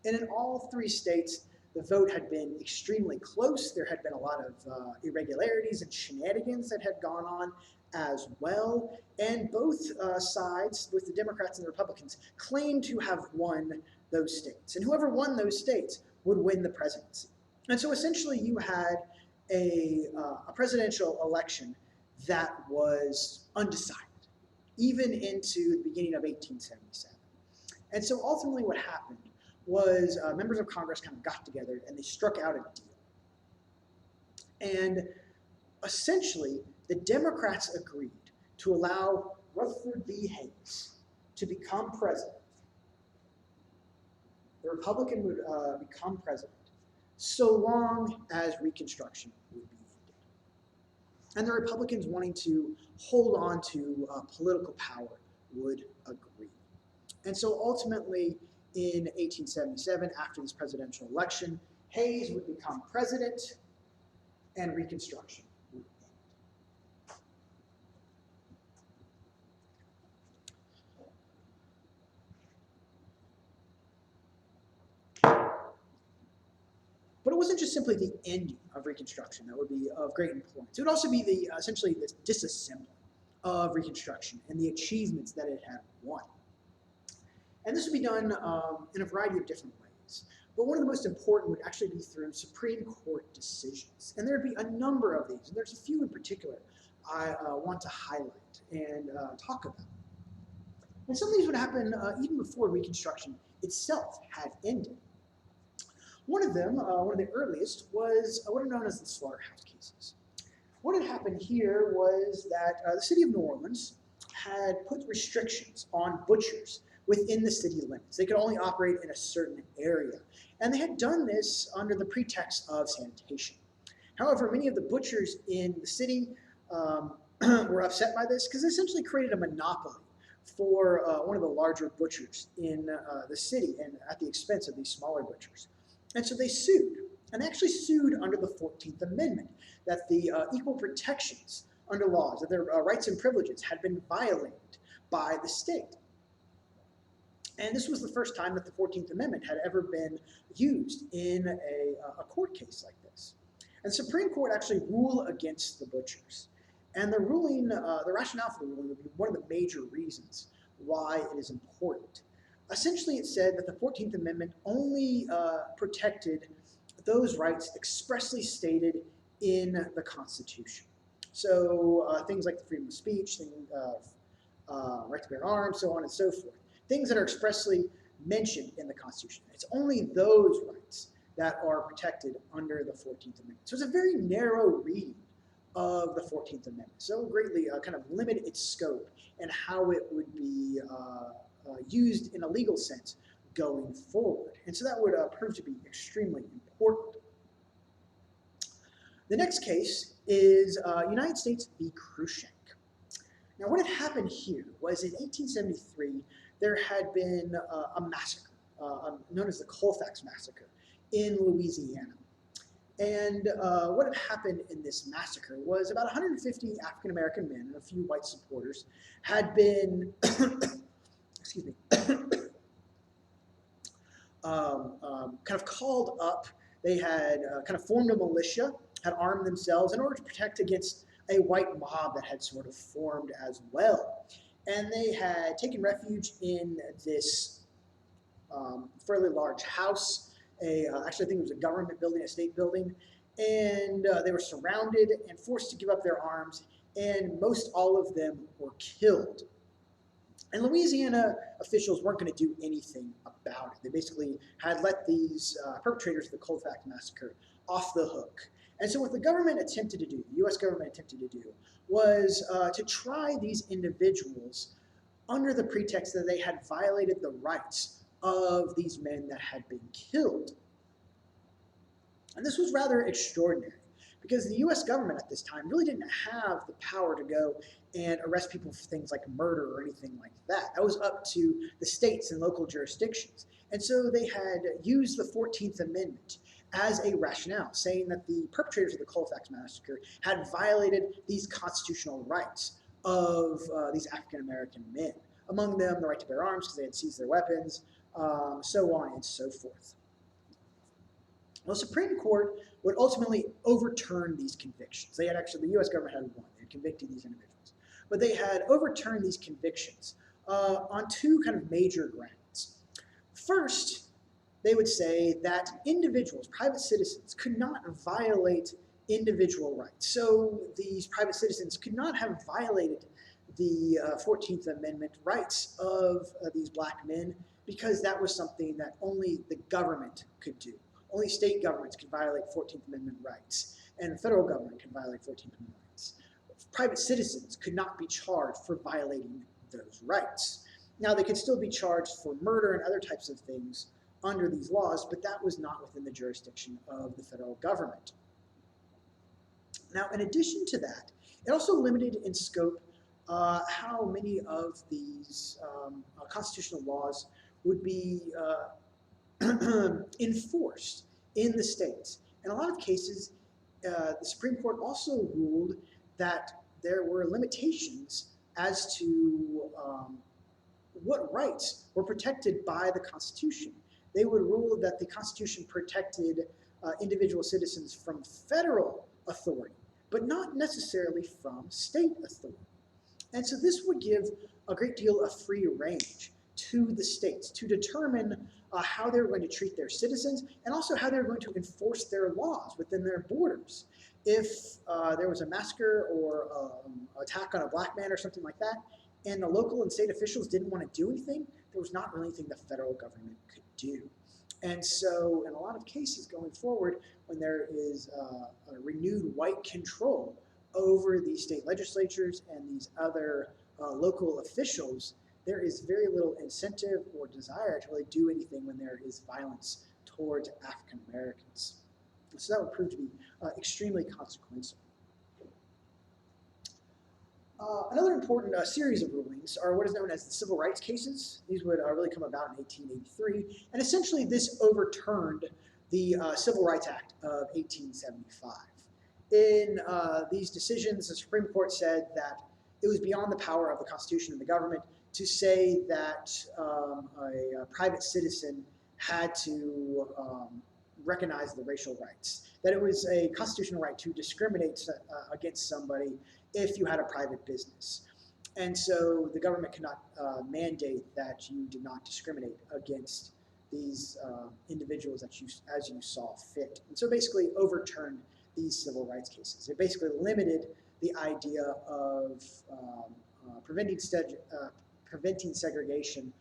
And in all 3 states, the vote had been extremely close. There had been a lot of irregularities and shenanigans that had gone on as well. And both sides, both the Democrats and the Republicans, claimed to have won those states. And whoever won those states would win the presidency. And so essentially you had a presidential election that was undecided. even into the beginning of 1877. And so ultimately what happened was members of Congress kind of got together and they struck out a deal. And essentially, the Democrats agreed to allow Rutherford B. Hayes to become president. The Republican would become president so long as Reconstruction would be ended. And the Republicans wanting to hold on to political power would agree. And so ultimately, in 1877, after this presidential election, Hayes would become president and Reconstruction would end. But it wasn't just simply the ending of Reconstruction that would be of great importance. It would also be the essentially the disassembly of Reconstruction and the achievements that it had won. And this would be done in a variety of different ways. But one of the most important would actually be through Supreme Court decisions. And there would be a number of these. And there's a few in particular I want to highlight and talk about. And some of these would happen even before Reconstruction itself had ended. One of them, one of the earliest, was what are known as the slaughterhouse cases. What had happened here was that the city of New Orleans had put restrictions on butchers within the city limits. They could only operate in a certain area. And they had done this under the pretext of sanitation. However, many of the butchers in the city were upset by this because it essentially created a monopoly for one of the larger butchers in the city and at the expense of these smaller butchers. And so they sued. And they actually sued under the 14th Amendment, that the equal protections under laws, that their rights and privileges had been violated by the state. And this was the first time that the 14th Amendment had ever been used in a court case like this. And the Supreme Court actually ruled against the butchers. And the ruling, the rationale for the ruling would be one of the major reasons why it is important. Essentially, it said that the 14th Amendment only protected those rights expressly stated in the Constitution. So things like the freedom of speech, right to bear arms, so on and so forth. Things that are expressly mentioned in the Constitution. It's only those rights that are protected under the 14th Amendment. So it's a very narrow reading of the 14th Amendment. So greatly kind of limit its scope and how it would be used in a legal sense going forward. And so that would prove to be extremely important. The next case is United States v. Cruikshank. Now what had happened here was in 1873, there had been a massacre known as the Colfax Massacre in Louisiana. And what had happened in this massacre was about 150 African-American men and a few white supporters had been, excuse me, kind of called up. They had kind of formed a militia, had armed themselves in order to protect against a white mob that had sort of formed as well. And they had taken refuge in this fairly large house. Actually, I think it was a government building, a state building. And they were surrounded and forced to give up their arms. And most all of them were killed. And Louisiana officials weren't going to do anything about it. They basically had let these perpetrators of the Colfax Massacre off the hook. And so what the government attempted to do, the U.S. government attempted to do, was to try these individuals under the pretext that they had violated the rights of these men that had been killed. And this was rather extraordinary because the U.S. government at this time really didn't have the power to go and arrest people for things like murder or anything like that. That was up to the states and local jurisdictions. And so they had used the 14th Amendment as a rationale, saying that the perpetrators of the Colfax Massacre had violated these constitutional rights of these African-American men. Among them, the right to bear arms because they had seized their weapons, so on and so forth. Well, the Supreme Court would ultimately overturn these convictions. They had actually, the U.S. government had won. They had convicted these individuals. But they had overturned these convictions on two kind of major grounds. First, they would say that individuals, private citizens, could not violate individual rights. So these private citizens could not have violated the 14th Amendment rights of these black men, because that was something that only the government could do. Only state governments could violate 14th Amendment rights, and the federal government could violate 14th Amendment rights. Private citizens could not be charged for violating those rights. Now, they could still be charged for murder and other types of things under these laws, but that was not within the jurisdiction of the federal government. Now, in addition to that, it also limited in scope how many of these constitutional laws would be enforced in the states. In a lot of cases, the Supreme Court also ruled that there were limitations as to what rights were protected by the Constitution. They would rule that the Constitution protected individual citizens from federal authority, but not necessarily from state authority. And so this would give a great deal of free range to the states to determine how they're going to treat their citizens and also how they're going to enforce their laws within their borders. If there was a massacre or attack on a black man or something like that, and the local and state officials didn't want to do anything, there was not really anything the federal government could do. And so in a lot of cases going forward, when there is a renewed white control over the state legislatures and these other local officials, there is very little incentive or desire to really do anything when there is violence towards African Americans. So that would prove to be extremely consequential. Another important series of rulings are what is known as the civil rights cases. These would really come about in 1883, and essentially this overturned the Civil Rights Act of 1875. In these decisions, the Supreme Court said that it was beyond the power of the Constitution and the government to say that a private citizen had to recognize the racial rights, that it was a constitutional right to discriminate against somebody if you had a private business. And so the government cannot mandate that you do not discriminate against these individuals as you saw fit. And so basically overturned these civil rights cases. It basically limited the idea of preventing segregation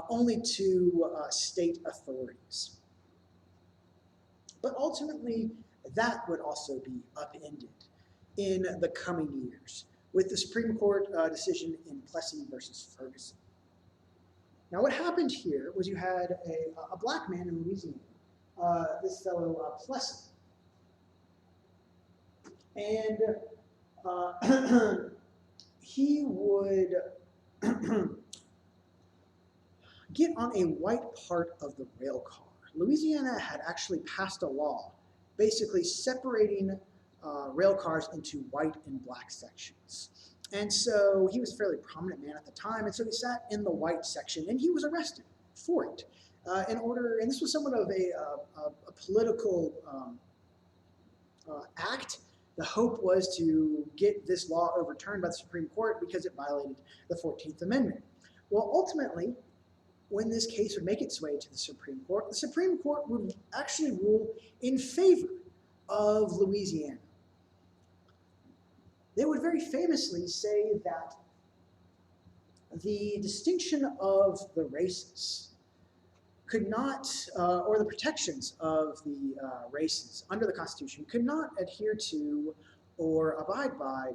only to state authorities. But ultimately, that would also be upended in the coming years with the Supreme Court decision in Plessy versus Ferguson. Now, what happened here was you had a black man in Louisiana, this fellow Plessy, and he would get on a white part of the rail car. Louisiana had actually passed a law basically separating rail cars into white and black sections. And so he was a fairly prominent man at the time, and so he sat in the white section, and he was arrested for it. And this was somewhat of a political act. The hope was to get this law overturned by the Supreme Court because it violated the 14th Amendment. Well, ultimately, when this case would make its way to the Supreme Court would actually rule in favor of Louisiana. They would very famously say that the distinction of the races could not, or the protections of the races under the Constitution could not adhere to or abide by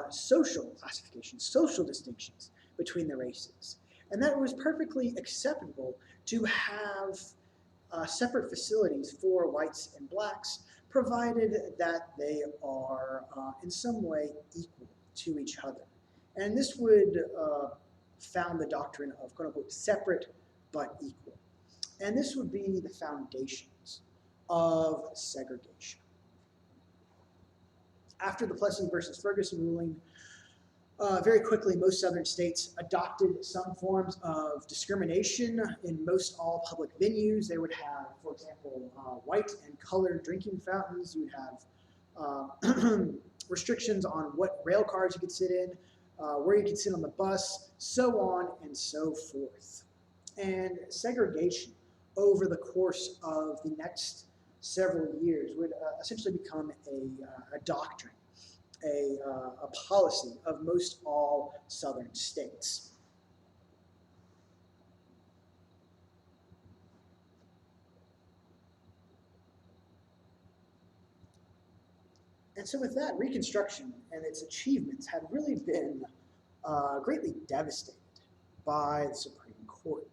social classifications, social distinctions between the races. And that it was perfectly acceptable to have separate facilities for whites and blacks, provided that they are in some way equal to each other. And this would found the doctrine of quote unquote separate but equal. And this would be the foundations of segregation. After the Plessy versus Ferguson ruling, very quickly, most southern states adopted some forms of discrimination in most all public venues. They would have, for example, white and colored drinking fountains. You would have restrictions on what rail cars you could sit in, where you could sit on the bus, so on and so forth. And segregation over the course of the next several years would essentially become a doctrine. a policy of most all Southern states. And so with that, Reconstruction and its achievements had really been greatly devastated by the Supreme Court.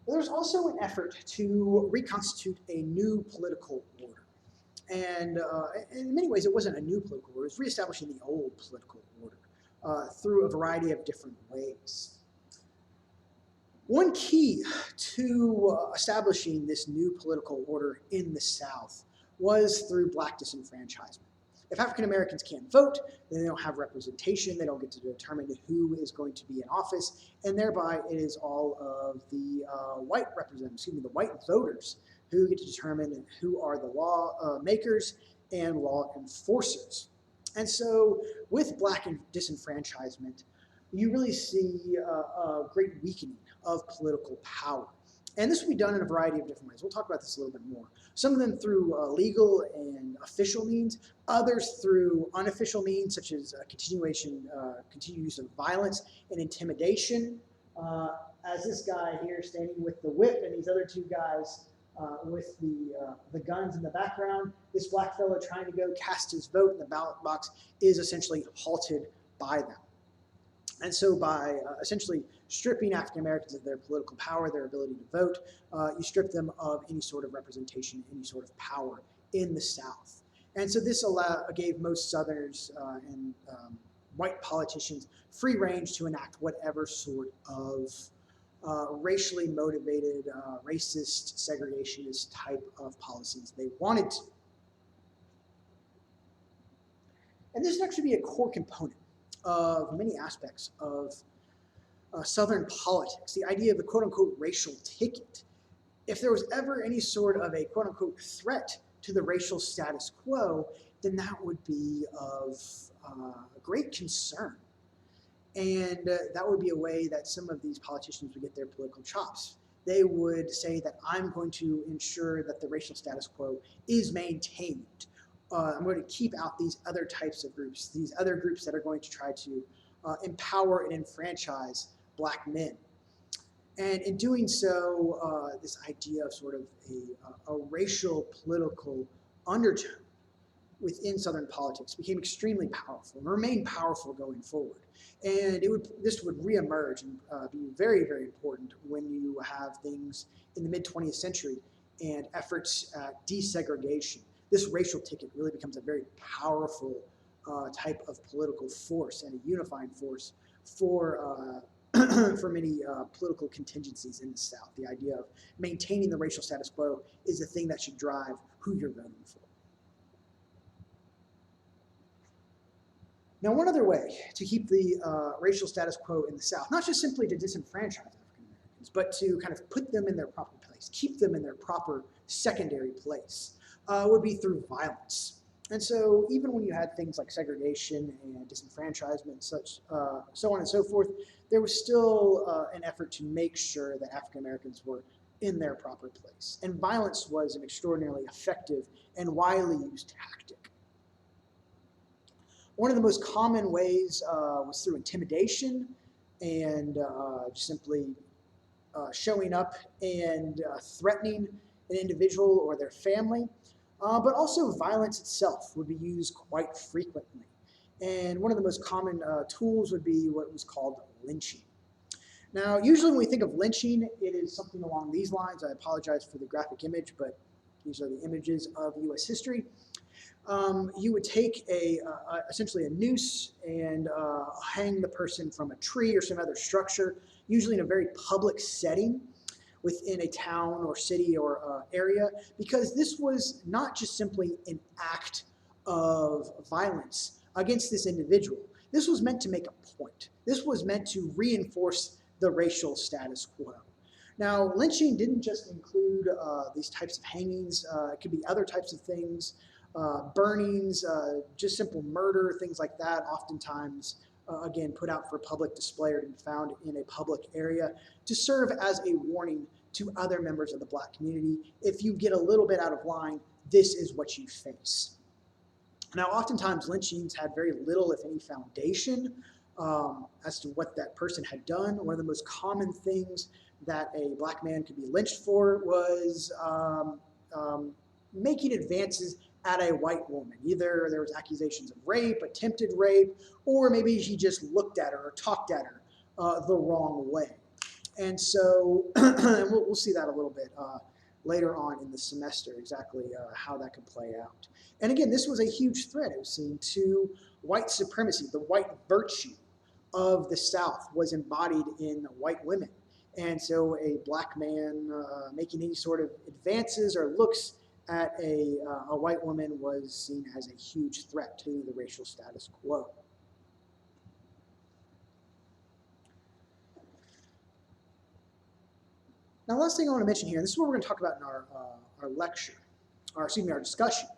But there's also an effort to reconstitute a new political order. And in many ways, it wasn't a new political order, it was reestablishing the old political order through a variety of different ways. One key to establishing this new political order in the South was through black disenfranchisement. If African Americans can't vote, then they don't have representation, they don't get to determine who is going to be in office, and thereby it is all of the white representatives, the white voters who get to determine who are the law makers and law enforcers. And so with black disenfranchisement, you really see a great weakening of political power. And this will be done in a variety of different ways. We'll talk about this a little bit more. Some of them through legal and official means, others through unofficial means, such as continued use of violence and intimidation. As this guy here standing with the whip and these other two guys with the guns in the background, this black fellow trying to go cast his vote in the ballot box is essentially halted by them. And so by essentially stripping African Americans of their political power, their ability to vote, you strip them of any sort of representation, any sort of power in the South. And so this gave most Southerners and white politicians free range to enact whatever sort of racially motivated, racist, segregationist type of policies they wanted to. And this would actually be a core component of many aspects of Southern politics, the idea of the quote-unquote racial ticket. If there was ever any sort of a quote-unquote threat to the racial status quo, then that would be of great concern. And that would be a way that some of these politicians would get their political chops. They would say that I'm going to ensure that the racial status quo is maintained. I'm going to keep out these other types of groups, these other groups that are going to try to empower and enfranchise black men. And in doing so, this idea of sort of a racial political undertone within Southern politics became extremely powerful and remained powerful going forward. And this would reemerge and be very, very important when you have things in the mid-20th century and efforts at desegregation. This racial ticket really becomes a very powerful type of political force and a unifying force for for many political contingencies in the South. The idea of maintaining the racial status quo is the thing that should drive who you're voting for. Now, one other way to keep the racial status quo in the South, not just simply to disenfranchise African Americans, but to kind of put them in their proper place, keep them in their proper secondary place, would be through violence. And so even when you had things like segregation and disenfranchisement, such so on and so forth, there was still an effort to make sure that African Americans were in their proper place. And violence was an extraordinarily effective and widely used tactic. One of the most common ways was through intimidation and just simply showing up and threatening an individual or their family. But also violence itself would be used quite frequently. And one of the most common tools would be what was called lynching. Now, usually when we think of lynching, it is something along these lines. I apologize for the graphic image, but these are the images of U.S. history. You would take essentially a noose and hang the person from a tree or some other structure, usually in a very public setting within a town or city or area, because this was not just simply an act of violence against this individual. This was meant to make a point. This was meant to reinforce the racial status quo. Now, lynching didn't just include these types of hangings. It could be other types of things, burnings, just simple murder, things like that, oftentimes again, put out for public display or to be found in a public area to serve as a warning to other members of the black community. If you get a little bit out of line, this is what you face. Now, oftentimes lynchings had very little, if any, foundation as to what that person had done. One of the most common things that a black man could be lynched for was making advances at a white woman. Either there was accusations of rape, attempted rape, or maybe he just looked at her or talked at her the wrong way. And so and we'll see that a little bit later on in the semester, exactly how that could play out. And again, this was a huge threat. It was seen to white supremacy, the white virtue of the South was embodied in white women. And so a black man making any sort of advances or looks at a white woman was seen as a huge threat to the racial status quo. Now, last thing I want to mention here, and this is what we're going to talk about in our lecture, or excuse me, our discussion,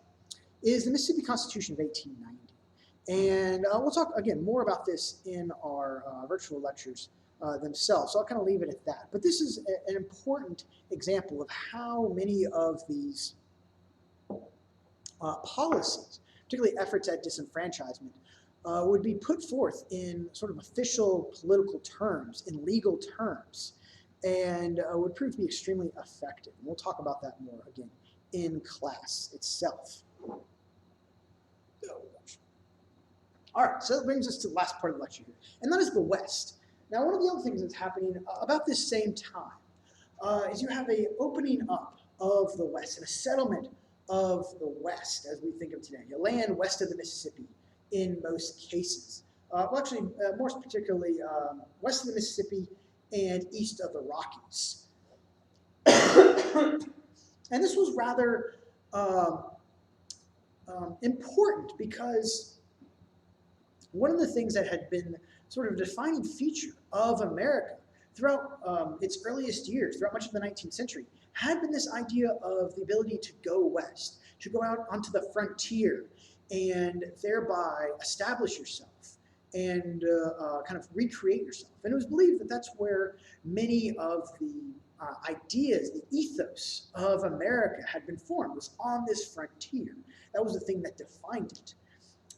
is the Mississippi Constitution of 1890. And we'll talk, again, more about this in our virtual lectures themselves, so I'll kind of leave it at that. But this is an important example of how many of these policies, particularly efforts at disenfranchisement, would be put forth in sort of official political terms, in legal terms, and would prove to be extremely effective. And we'll talk about that more, again, in class itself. All right, so that brings us to the last part of the lecture here, and that is the West. Now, one of the other things that's happening about this same time is you have an opening up of the West and a settlement of the West, as we think of today, a land west of the Mississippi in most cases. Well, actually, more particularly, west of the Mississippi and east of the Rockies. And this was rather important because one of the things that had been sort of a defining feature of America throughout its earliest years, throughout much of the 19th century, had been this idea of the ability to go west, to go out onto the frontier and thereby establish yourself and kind of recreate yourself. And it was believed that that's where many of the ideas, the ethos of America had been formed, was on this frontier. That was the thing that defined it.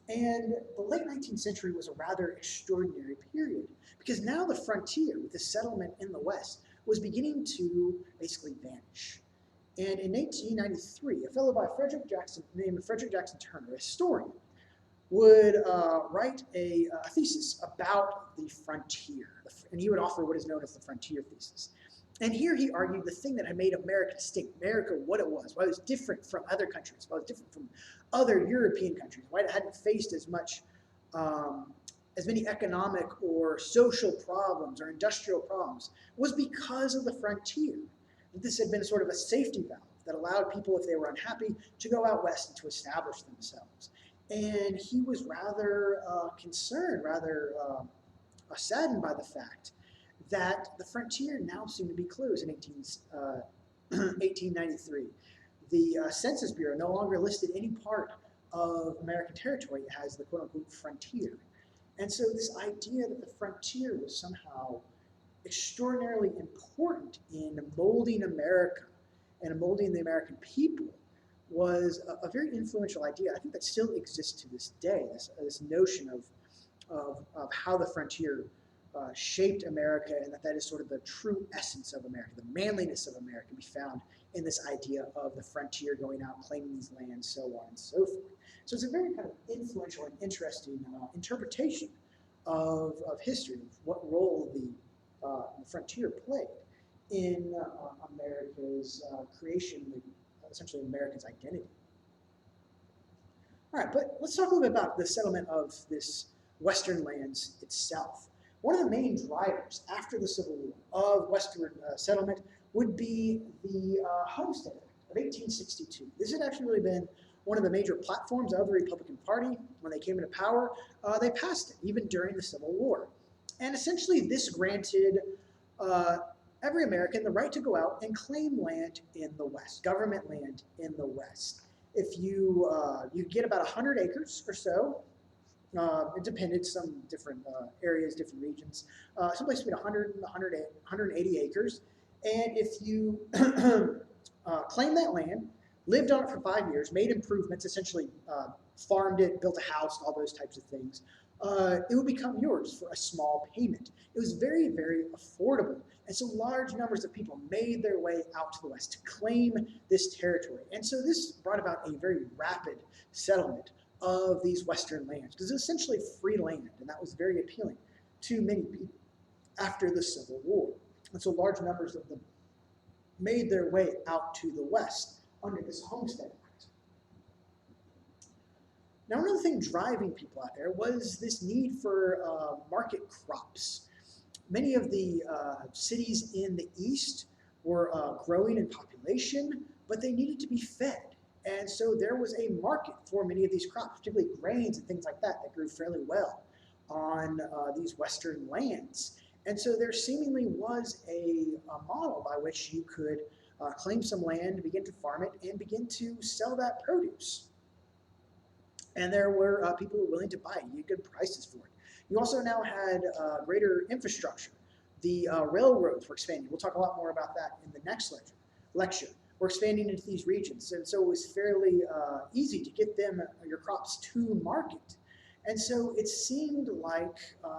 And the late 19th century was a rather extraordinary period because now the frontier, with the settlement in the West, was beginning to basically vanish. And in 1893, a fellow named Frederick Jackson Turner, a historian, would write a thesis about the frontier. And he would offer what is known as the frontier thesis. And here he argued the thing that had made America distinct, America what it was, why it was different from other countries, why it was different from other European countries, why it hadn't faced as many economic or social problems or industrial problems, was because of the frontier. This had been sort of a safety valve that allowed people, if they were unhappy, to go out west and to establish themselves. And he was rather concerned, rather saddened by the fact that the frontier now seemed to be closed in 1893. The Census Bureau no longer listed any part of American territory as the quote-unquote frontier. And so this idea that the frontier was somehow extraordinarily important in molding America and molding the American people was a very influential idea. I think that still exists to this day, this notion of how the frontier shaped America, and that is sort of the true essence of America. The manliness of America can be found in this idea of the frontier going out, claiming these lands, so on and so forth. So it's a very kind of influential and interesting interpretation of history, of what role the frontier played in America's creation, essentially America's identity. All right, but let's talk a little bit about the settlement of this western lands itself. One of the main drivers after the Civil War of westward settlement would be the Homestead Act of 1862. This had actually really been one of the major platforms of the Republican Party. When they came into power, they passed it, even during the Civil War. And essentially this granted every American the right to go out and claim land in the West, government land in the West. If you get about 100 acres or so, it depended, some different areas, different regions, someplace between 100 and 180 acres. And if you claim that land, lived on it for 5 years, made improvements, essentially farmed it, built a house, all those types of things, it would become yours for a small payment. It was very, very affordable. And so large numbers of people made their way out to the west to claim this territory. And so this brought about a very rapid settlement of these western lands, because it's essentially free land, and that was very appealing to many people after the Civil War. And so large numbers of them made their way out to the west under this Homestead Act. Now, another thing driving people out there was this need for market crops. Many of the cities in the east were growing in population, but they needed to be fed. And so there was a market for many of these crops, particularly grains and things like that, that grew fairly well on these western lands. And so there seemingly was a model by which you could claim some land, begin to farm it, and begin to sell that produce. And there were people who were willing to buy it. You get good prices for it. You also now had greater infrastructure. The railroads were expanding. We'll talk a lot more about that in the next lecture. We're expanding into these regions, and so it was fairly easy to get your crops to market. And so it seemed like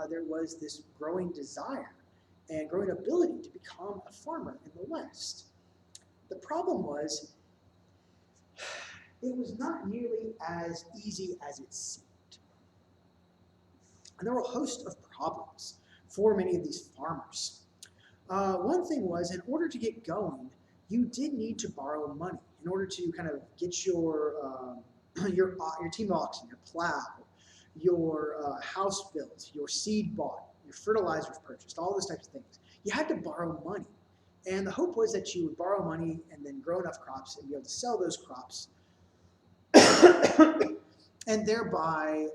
there was this growing desire and growing ability to become a farmer in the West. The problem was, it was not nearly as easy as it seemed. And there were a host of problems for many of these farmers. One thing was, in order to get going, you did need to borrow money in order to kind of get your team of oxen, your plow, your house built, your seed bought, your fertilizers purchased, all those types of things. You had to borrow money. And the hope was that you would borrow money and then grow enough crops and be able to sell those crops and thereby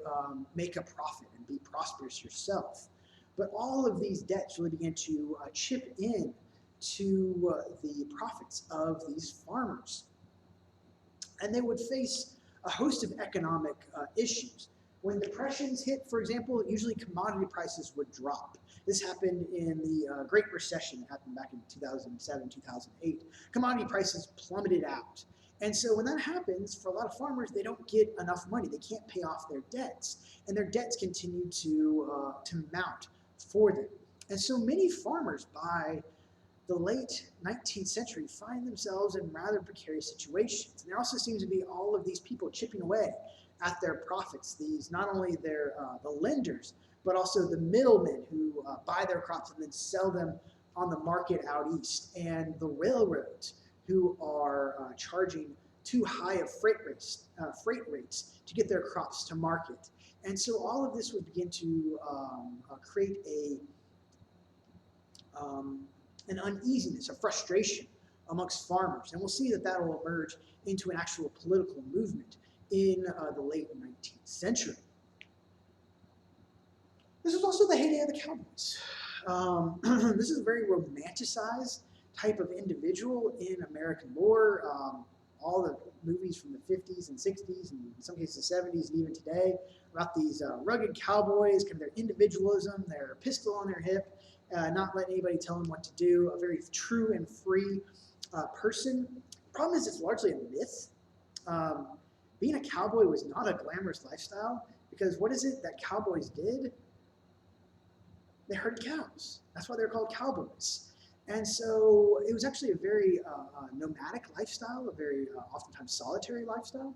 make a profit and be prosperous yourself. But all of these debts really began to chip in to the profits of these farmers. And they would face a host of economic issues. When depressions hit, for example, usually commodity prices would drop. This happened in the Great Recession that happened back in 2007, 2008. Commodity prices plummeted out. And so when that happens, for a lot of farmers, they don't get enough money. They can't pay off their debts. And their debts continue to mount for them. And so many farmers, by the late 19th century, find themselves in rather precarious situations. And there also seems to be all of these people chipping away at their profits. These, not only the lenders, but also the middlemen who buy their crops and then sell them on the market out east, and the railroads who are charging too high of freight rates to get their crops to market. And so all of this would begin to create an uneasiness, a frustration amongst farmers. And we'll see that that will emerge into an actual political movement in the late 19th century. This was also the heyday of the cowboys. This is a very romanticized type of individual in American lore. All the movies from the 50s and 60s, and in some cases the 70s, and even today, about these rugged cowboys, kind of their individualism, their pistol on their hip, not letting anybody tell them what to do, a very true and free person. The problem is it's largely a myth. Being a cowboy was not a glamorous lifestyle, because what is it that cowboys did? They herded cows. That's why they're called cowboys. And so it was actually a very nomadic lifestyle, a very oftentimes solitary lifestyle,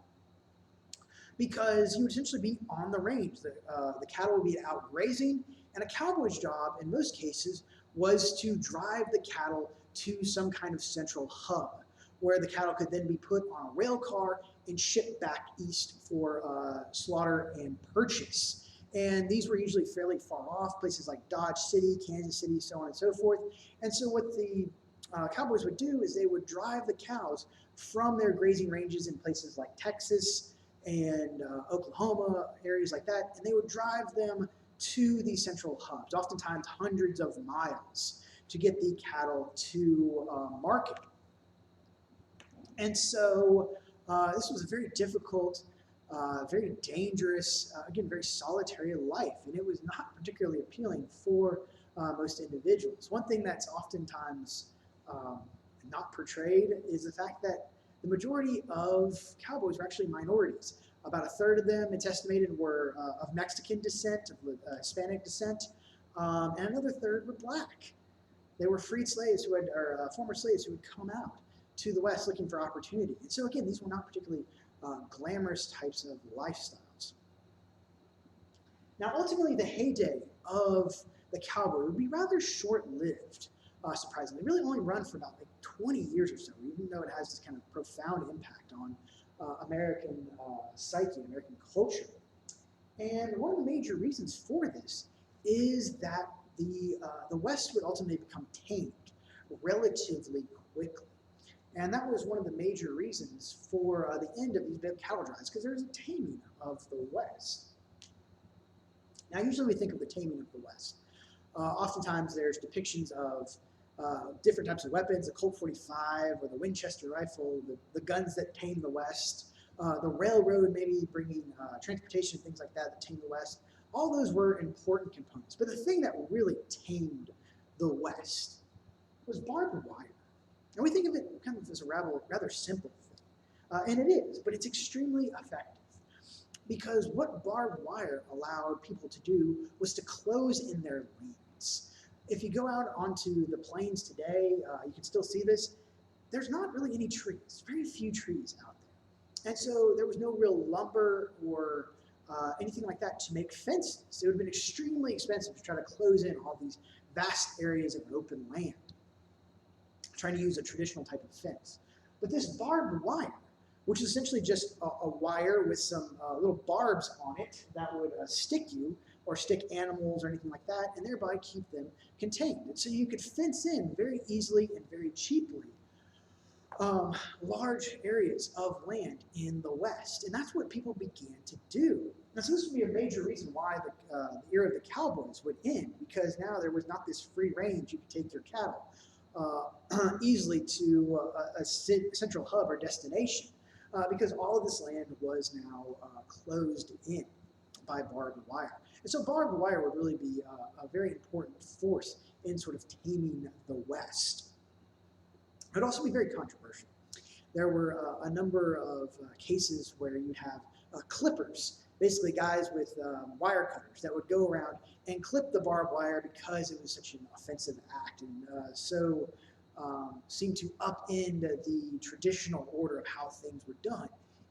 because you would essentially be on the range. The cattle would be out grazing, and a cowboy's job in most cases was to drive the cattle to some kind of central hub, where the cattle could then be put on a rail car and shipped back east for slaughter and purchase. And these were usually fairly far off, places like Dodge City, Kansas City, so on and so forth. And so what the cowboys would do is they would drive the cows from their grazing ranges in places like Texas and Oklahoma, areas like that, and they would drive them to these central hubs, oftentimes hundreds of miles, to get the cattle to market. And so this was a very difficult, very dangerous, again, very solitary life, and it was not particularly appealing for most individuals. One thing that's oftentimes not portrayed is the fact that the majority of cowboys were actually minorities. About a third of them, it's estimated, were of Mexican descent, of Hispanic descent, and another third were black. They were freed slaves who had, or former slaves who had come out to the West looking for opportunity. And so again, these were not particularly glamorous types of lifestyles. Now, ultimately, the heyday of the cowboy would be rather short-lived, surprisingly. It really only run for about like 20 years or so, even though it has this kind of profound impact on American psyche, American culture. And one of the major reasons for this is that the West would ultimately become tamed relatively quickly. And that was one of the major reasons for the end of these big cattle drives, because there was a taming of the West. Now, usually we think of the taming of the West. Oftentimes there's depictions of different types of weapons, the Colt 45 or the Winchester rifle, the guns that tame the West, the railroad maybe bringing transportation, things like that tame the West. All those were important components. But the thing that really tamed the West was barbed wire. And we think of it kind of as a rather simple thing. And it is, but it's extremely effective. Because what barbed wire allowed people to do was to close in their lanes. If you go out onto the plains today, you can still see this. There's not really any trees, very few trees out there. And so there was no real lumber or anything like that to make fences. It would have been extremely expensive to try to close in all these vast areas of open land, trying to use a traditional type of fence. But this barbed wire, which is essentially just a wire with some little barbs on it that would stick you or stick animals or anything like that, and thereby keep them contained. And so you could fence in very easily and very cheaply large areas of land in the West. And that's what people began to do. Now, so this would be a major reason why the era of the cowboys would end, because now there was not this free range. You could take your cattle easily to a central hub or destination, because all of this land was now closed in by barbed wire. And so barbed wire would really be a very important force in sort of taming the West. It would also be very controversial. There were a number of cases where you'd have clippers, basically guys with wire cutters that would go around and clip the barbed wire because it was such an offensive act, and so seemed to upend the traditional order of how things were done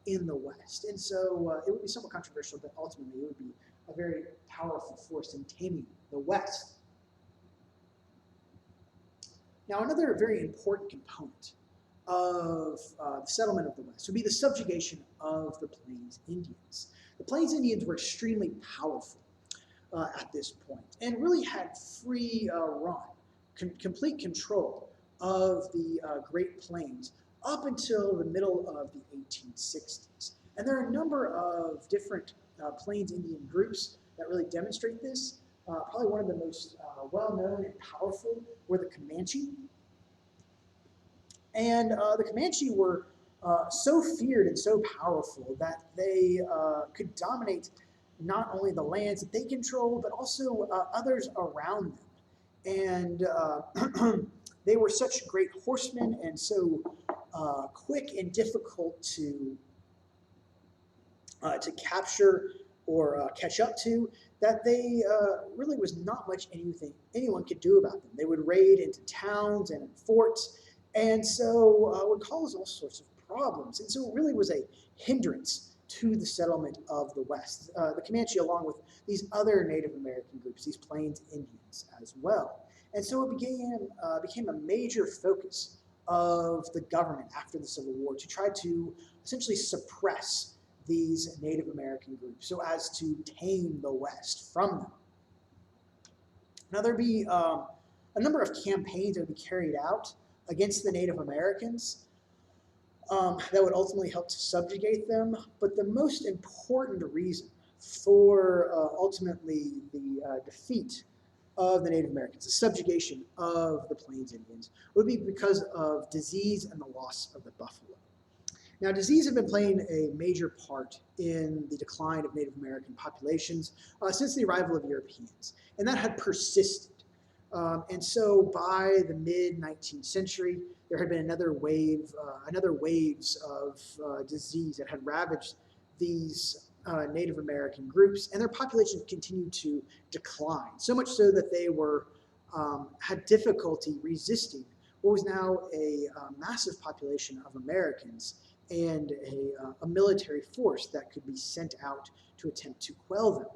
in the West. And so it would be somewhat controversial, but ultimately it would be a very powerful force in taming the West. Now, another very important component of the settlement of the West would be the subjugation of the Plains Indians. The Plains Indians were extremely powerful at this point and really had free run, complete control of the Great Plains up until the middle of the 1860s. And there are a number of different Plains Indian groups that really demonstrate this. Probably one of the most well-known and powerful were the Comanche. And the Comanche were so feared and so powerful that they could dominate not only the lands that they controlled, but also others around them. And they were such great horsemen and so quick and difficult to capture or catch up to, that they really was not much anything anyone could do about them. They would raid into towns and forts, and so would cause all sorts of problems. And so it really was a hindrance to the settlement of the West. The Comanche, along with these other Native American groups, these Plains Indians as well. And so it became a major focus of the government after the Civil War to try to essentially suppress these Native American groups so as to tame the West from them. Now, there'd be a number of campaigns that would be carried out against the Native Americans that would ultimately help to subjugate them. But the most important reason for ultimately the defeat of the Native Americans, the subjugation of the Plains Indians, would be because of disease and the loss of the buffalo. Now, disease had been playing a major part in the decline of Native American populations since the arrival of Europeans, and that had persisted And so by the mid-19th century, there had been another waves of disease that had ravaged these Native American groups, and their population continued to decline, so much so that they had difficulty resisting what was now a massive population of Americans and a military force that could be sent out to attempt to quell them.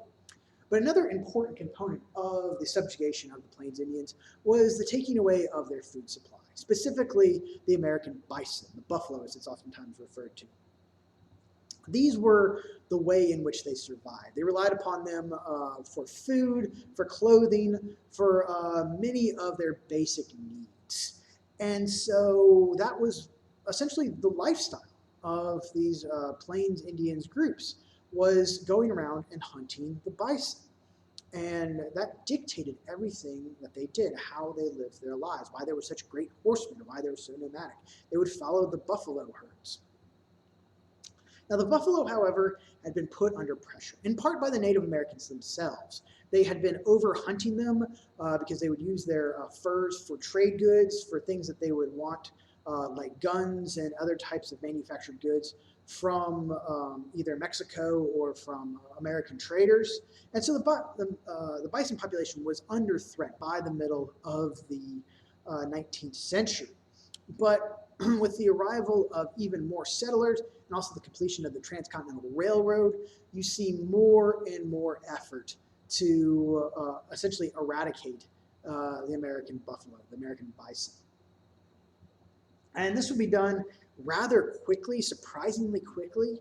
But another important component of the subjugation of the Plains Indians was the taking away of their food supply, specifically the American bison, the buffalo as it's oftentimes referred to. These were the way in which they survived. They relied upon them for food, for clothing, for many of their basic needs. And so that was essentially the lifestyle of these Plains Indians groups, was going around and hunting the bison. And that dictated everything that they did, how they lived their lives, why they were such great horsemen, why they were so nomadic. They would follow the buffalo herds. Now, the buffalo, however, had been put under pressure, in part by the Native Americans themselves. They had been over-hunting them because they would use their furs for trade goods, for things that they would want, like guns and other types of manufactured goods from either Mexico or from American traders. And so the bison population was under threat by the middle of the 19th century. But with the arrival of even more settlers and also the completion of the Transcontinental Railroad, you see more and more effort to essentially eradicate the American buffalo, the American bison. And this would be done rather quickly, surprisingly quickly,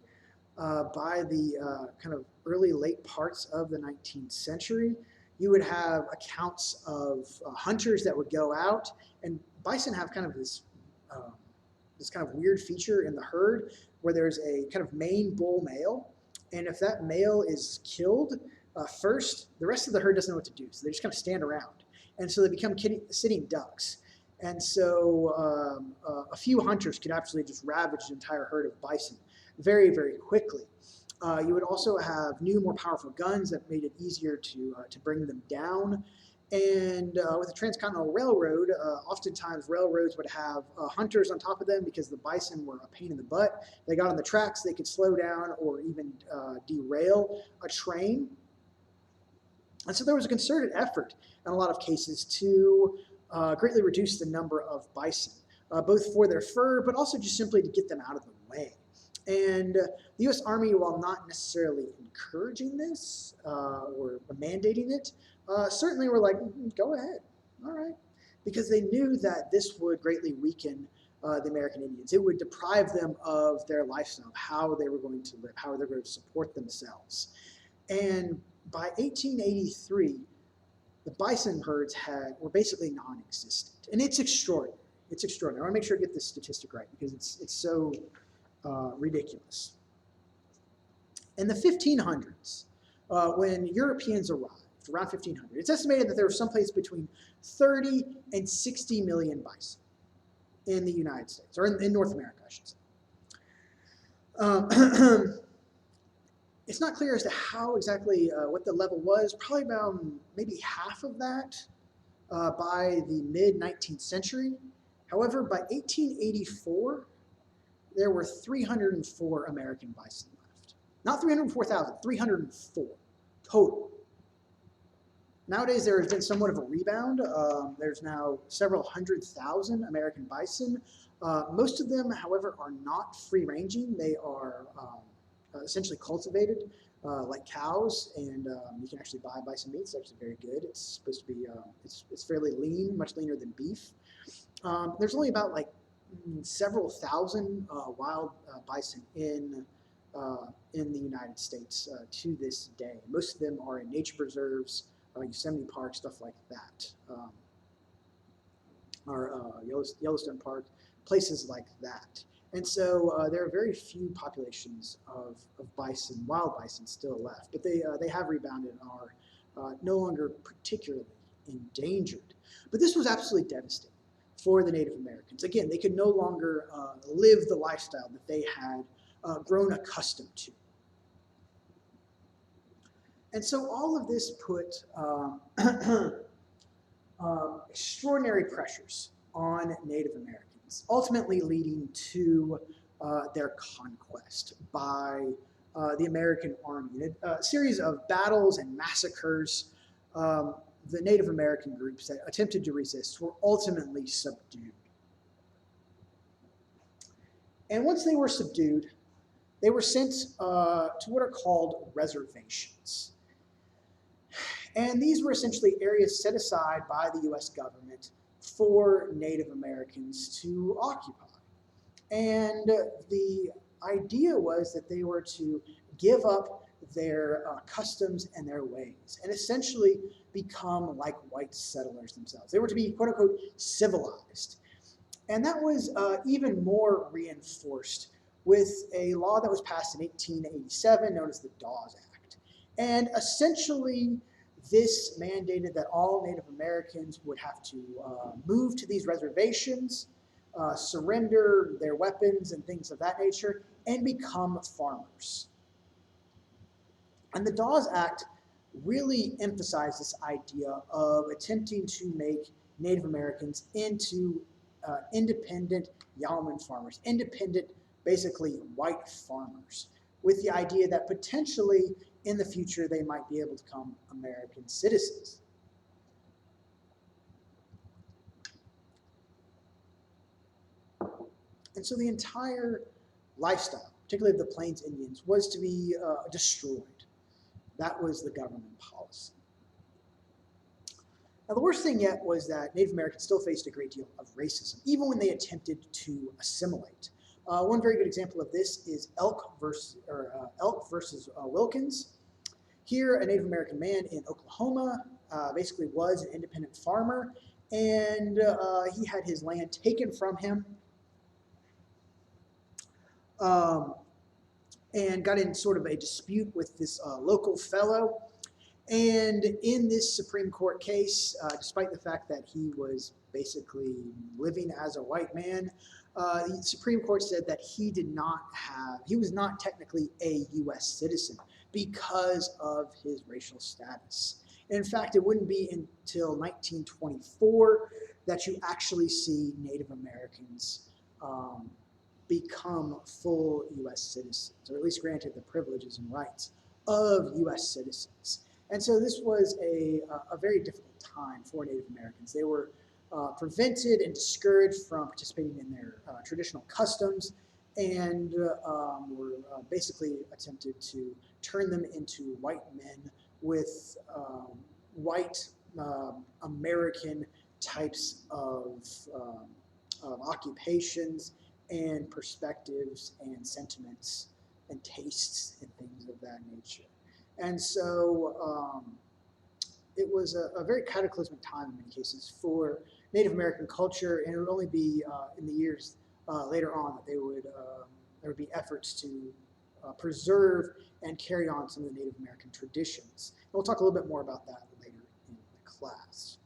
by the kind of early, late parts of the 19th century. You would have accounts of hunters that would go out, and bison have kind of this kind of weird feature in the herd where there's a kind of main bull male, and if that male is killed first, the rest of the herd doesn't know what to do, so they just kind of stand around, and so they become sitting ducks. And so a few hunters could actually just ravage an entire herd of bison very, very quickly. You would also have new, more powerful guns that made it easier to bring them down. And with the Transcontinental Railroad, oftentimes railroads would have hunters on top of them because the bison were a pain in the butt. They got on the tracks, they could slow down or even derail a train. And so there was a concerted effort in a lot of cases to greatly reduce the number of bison, both for their fur, but also just simply to get them out of the way. And the U.S. Army, while not necessarily encouraging this or mandating it, certainly were like, go ahead, all right, because they knew that this would greatly weaken the American Indians. It would deprive them of their lifestyle, of how they were going to live, how they were going to support themselves. And by 1883, the bison herds were basically non-existent. And it's extraordinary. It's extraordinary. I want to make sure I get this statistic right because it's so ridiculous. In the 1500s, when Europeans arrived, around 1500, it's estimated that there was someplace between 30 and 60 million bison in the United States, or in North America, I should say. It's not clear as to how exactly what the level was, probably about maybe half of that by the mid-19th century. However, by 1884, there were 304 American bison left. Not 304,000, 304 total. Nowadays, there has been somewhat of a rebound. There's now several 100,000 American bison. Most of them, however, are not free-ranging. They are essentially cultivated like cows, and you can actually buy bison meat. It's actually very good. It's supposed to be, it's fairly lean, much leaner than beef. There's only about like several thousand wild bison in the United States to this day. Most of them are in nature preserves, Yosemite Park, stuff like that, or Yellowstone Park, places like that. And so there are very few populations of bison, wild bison, still left, but they have rebounded and are no longer particularly endangered. But this was absolutely devastating for the Native Americans. Again, they could no longer live the lifestyle that they had grown accustomed to. And so all of this put extraordinary pressures on Native Americans, ultimately leading to their conquest by the American army. In a series of battles and massacres, the Native American groups that attempted to resist were ultimately subdued. And once they were subdued, they were sent to what are called reservations. And these were essentially areas set aside by the US government for Native Americans to occupy. And the idea was that they were to give up their customs and their ways and essentially become like white settlers themselves. They were to be, quote unquote, civilized. And that was even more reinforced with a law that was passed in 1887 known as the Dawes Act. And essentially, this mandated that all Native Americans would have to move to these reservations, surrender their weapons and things of that nature, and become farmers. And the Dawes Act really emphasized this idea of attempting to make Native Americans into independent yeoman farmers, independent, basically white farmers, with the idea that potentially in the future they might be able to become American citizens. And so the entire lifestyle, particularly of the Plains Indians, was to be destroyed. That was the government policy. Now, the worst thing yet was that Native Americans still faced a great deal of racism, even when they attempted to assimilate. One very good example of this is Elk versus Wilkins. Here, a Native American man in Oklahoma basically was an independent farmer, and he had his land taken from him and got in sort of a dispute with this local fellow. And in this Supreme Court case, despite the fact that he was basically living as a white man, the Supreme Court said that he was not technically a U.S. citizen because of his racial status. And in fact, it wouldn't be until 1924 that you actually see Native Americans become full U.S. citizens, or at least granted the privileges and rights of U.S. citizens. And so this was a very difficult time for Native Americans. They were prevented and discouraged from participating in their traditional customs, and were basically attempted to turn them into white men with white American types of occupations and perspectives and sentiments and tastes and things of that nature. And so it was a very cataclysmic time in many cases for Native American culture, and it would only be in the years later on that there would be efforts to preserve and carry on some of the Native American traditions. And we'll talk a little bit more about that later in the class.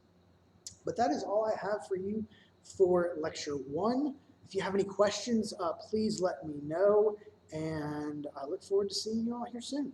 But that is all I have for you for Lecture 1. If you have any questions, please let me know, and I look forward to seeing you all here soon.